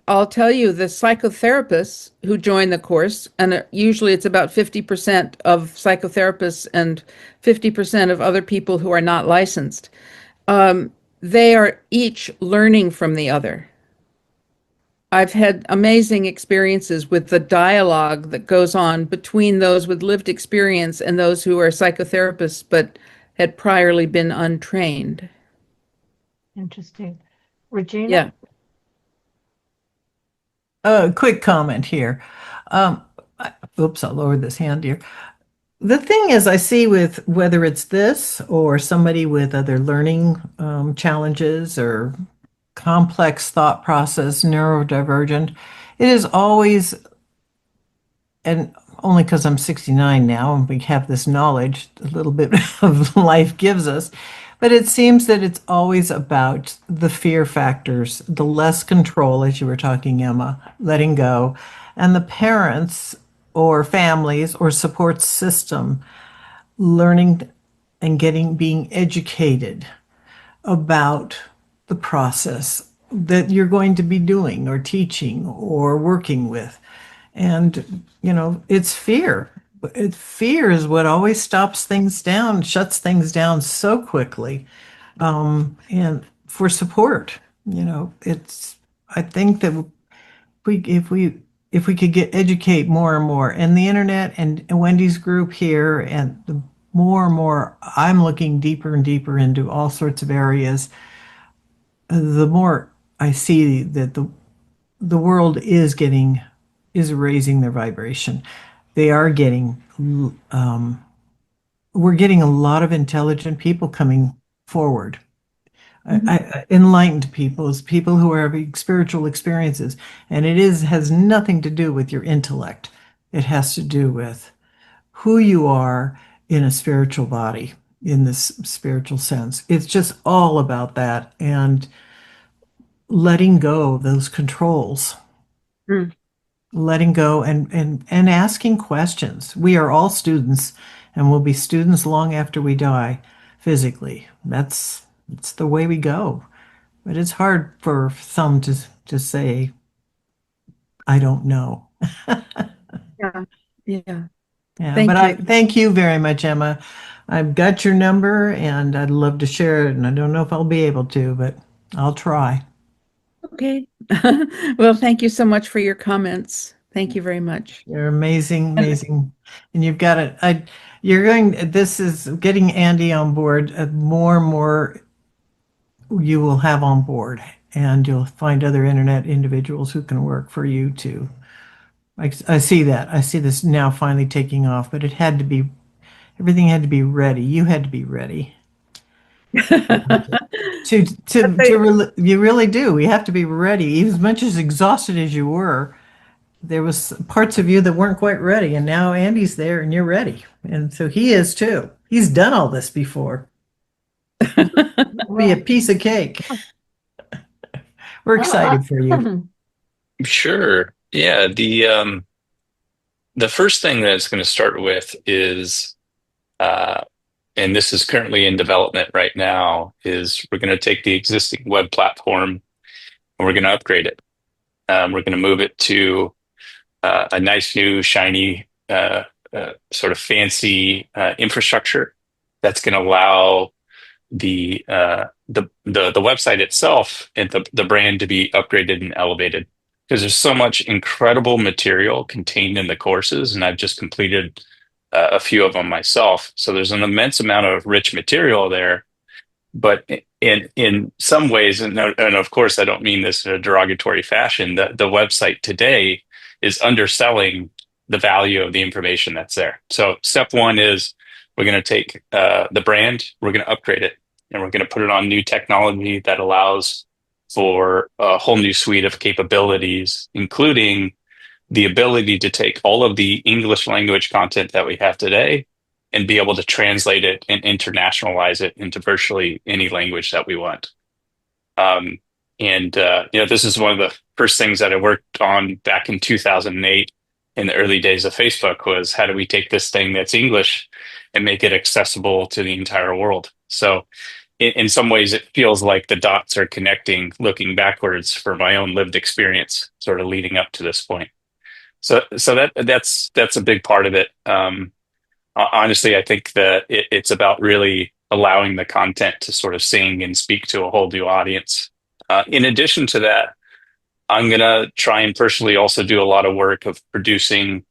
I'll tell you, the psychotherapists who join the course, and usually it's about 50% of psychotherapists and 50% of other people who are not licensed, they are each learning from the other. I've had amazing experiences with the dialogue that goes on between those with lived experience and those who are psychotherapists but had priorly been untrained. interesting. Regina? Yeah. A quick comment here. Oops, I'll lower this hand here. The thing is, I see with whether it's this or somebody with other learning challenges or complex thought process, neurodivergent, it is always, and only because I'm 69 now and we have this knowledge, a little bit of life gives us, but it seems that it's always about the fear factors, the less control, as you were talking, Emma, letting go, and the parents or families or support system learning and being educated about the process that you're going to be doing or teaching or working with. And, it's fear. Fear is what always stops things down, shuts things down so quickly. And for support, I think that if we could educate more and more, and the internet and Wendy's group here, and the more and more I'm looking deeper and deeper into all sorts of areas, the more I see that the world is raising their vibration. They are we're getting a lot of intelligent people coming forward. Enlightened people who are having spiritual experiences, and has nothing to do with your intellect. It has to do with who you are in a spiritual body, in this spiritual sense. It's just all about that, and letting go of those controls. Letting go and asking questions. We are all students, and we'll be students long after we die physically. That's the way we go. But it's hard for some to say, I don't know. Yeah. Yeah. Yeah, but I thank you very much, Emma. I've got your number and I'd love to share it, and I don't know if I'll be able to, but I'll try. Okay. Well, thank you so much for your comments. Thank you very much. You're amazing, amazing. And you've got it. This is getting Andy on board. More and more you will have on board, and you'll find other internet individuals who can work for you too. I see that. I see this now finally taking off, but everything had to be ready. You had to be ready. You really do. We have to be ready. As much as exhausted as you were, there was parts of you that weren't quite ready, and now Andy's there and you're ready. And so he is too. He's done all this before. Be a piece of cake. We're excited for you. Sure. Yeah. The first thing that it's going to start with is, and this is currently in development right now, is we're going to take the existing web platform and we're going to upgrade it. We're going to move it to a nice new shiny sort of fancy infrastructure that's going to allow the website itself and the brand to be upgraded and elevated, because there's so much incredible material contained in the courses, and I've just completed a few of them myself. So there's an immense amount of rich material there, but in some ways, and of course I don't mean this in a derogatory fashion, the website today is underselling the value of the information that's there. So step one is we're going to take the brand, we're going to upgrade it, and we're going to put it on new technology that allows for a whole new suite of capabilities, including the ability to take all of the English language content that we have today and be able to translate it and internationalize it into virtually any language that we want. This is one of the first things that I worked on back in 2008 in the early days of Facebook, was how do we take this thing that's English and make it accessible to the entire world? So in some ways, it feels like the dots are connecting, looking backwards for my own lived experience, sort of leading up to this point. So that's a big part of it. Honestly, I think that it's about really allowing the content to sort of sing and speak to a whole new audience. In addition to that, I'm going to try and personally also do a lot of work of producing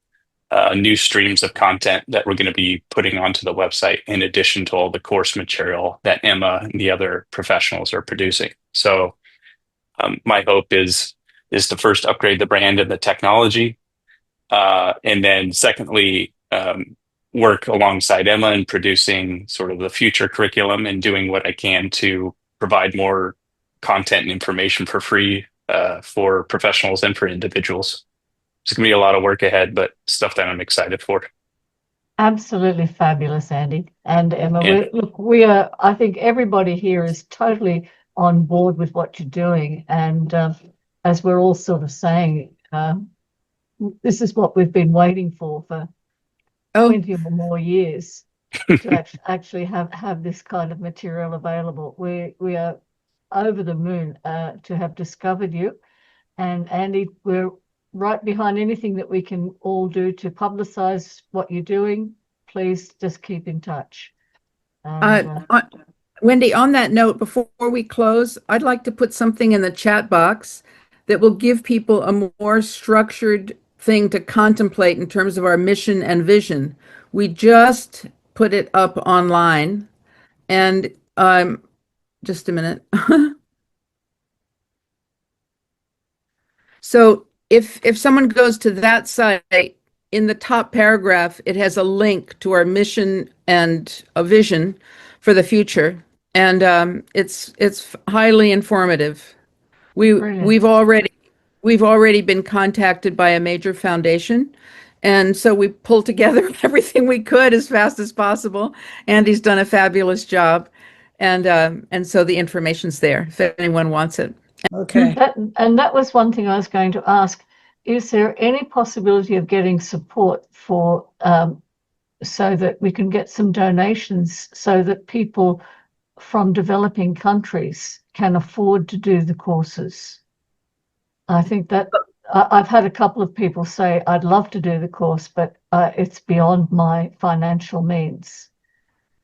new streams of content that we're going to be putting onto the website, in addition to all the course material that Emma and the other professionals are producing. So my hope is to first upgrade the brand and the technology. And then secondly, work alongside Emma in producing sort of the future curriculum and doing what I can to provide more content and information for free for professionals and for individuals. There's going to be a lot of work ahead, but stuff that I'm excited for. Absolutely fabulous, Andy and Emma. Yeah. I think everybody here is totally on board with what you're doing. And as we're all sort of saying, this is what we've been waiting for 20 or more years to actually have this kind of material available. We are over the moon to have discovered you. And Andy, we're right behind anything that we can all do to publicize what you're doing. Please just keep in touch. And, Wendy, on that note, before we close, I'd like to put something in the chat box that will give people a more structured thing to contemplate in terms of our mission and vision. We just put it up online, and just a minute. So if someone goes to that site, in the top paragraph, it has a link to our mission and a vision for the future, and it's highly informative. We've already been contacted by a major foundation, and so we pulled together everything we could as fast as possible. Andy's done a fabulous job, and so the information's there if anyone wants it. Okay. That was one thing I was going to ask. Is there any possibility of getting support for so that we can get some donations so that people from developing countries can afford to do the courses? I think that I've had a couple of people say, I'd love to do the course, but it's beyond my financial means.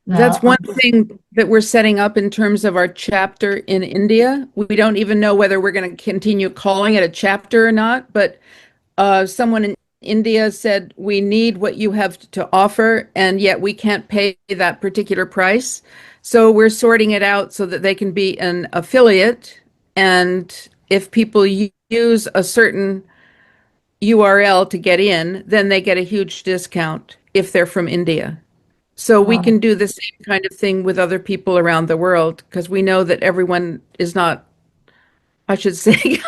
Now, that's one thing that we're setting up in terms of our chapter in India. We don't even know whether we're going to continue calling it a chapter or not, but someone in India said, we need what you have to offer, and yet we can't pay that particular price. So we're sorting it out so that they can be an affiliate, and if people use a certain URL to get in, then they get a huge discount if they're from India. So we can do the same kind of thing with other people around the world, because we know that everyone is not, I should say,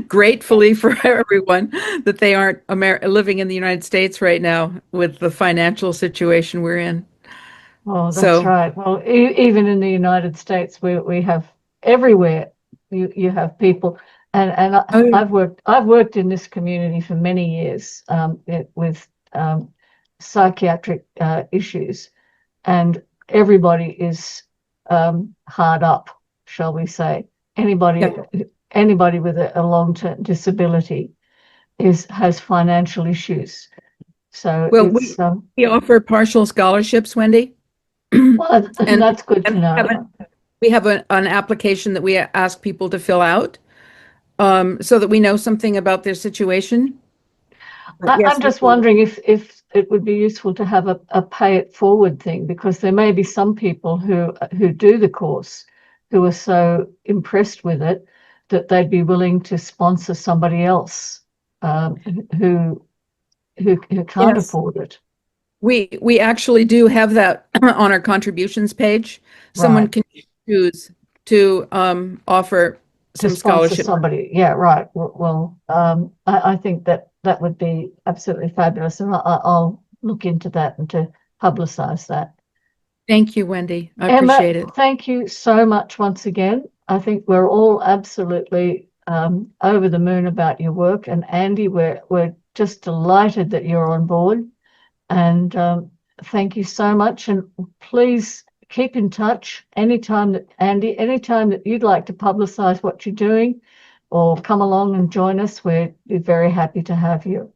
gratefully for everyone, that they aren't living in the United States right now with the financial situation we're in. Oh, that's right. Well, even in the United States, we have everywhere. You have people, and I've worked in this community for many years with psychiatric issues, and everybody is hard up, shall we say. Anybody with a long-term disability has financial issues. So we offer partial scholarships, Wendy. Well, And that's good to and know. we have an application that we ask people to fill out, so that we know something about their situation. But yes, I'm just wondering if it would be useful to have a pay it forward thing, because there may be some people who do the course who are so impressed with it that they'd be willing to sponsor somebody else who can't Yes. afford it. We actually do have that on our contributions page. Someone Right. can choose to offer To some sponsor scholarship. somebody. Yeah, right. Well, I think that would be absolutely fabulous, and I'll look into that and to publicize that. Thank you, Wendy. I Emma, appreciate it. thank you so much once again. I think we're all absolutely over the moon about your work, and Andy, we're just delighted that you're on board. And thank you so much. And please keep in touch anytime that you'd like to publicize what you're doing or come along and join us. We'd be very happy to have you.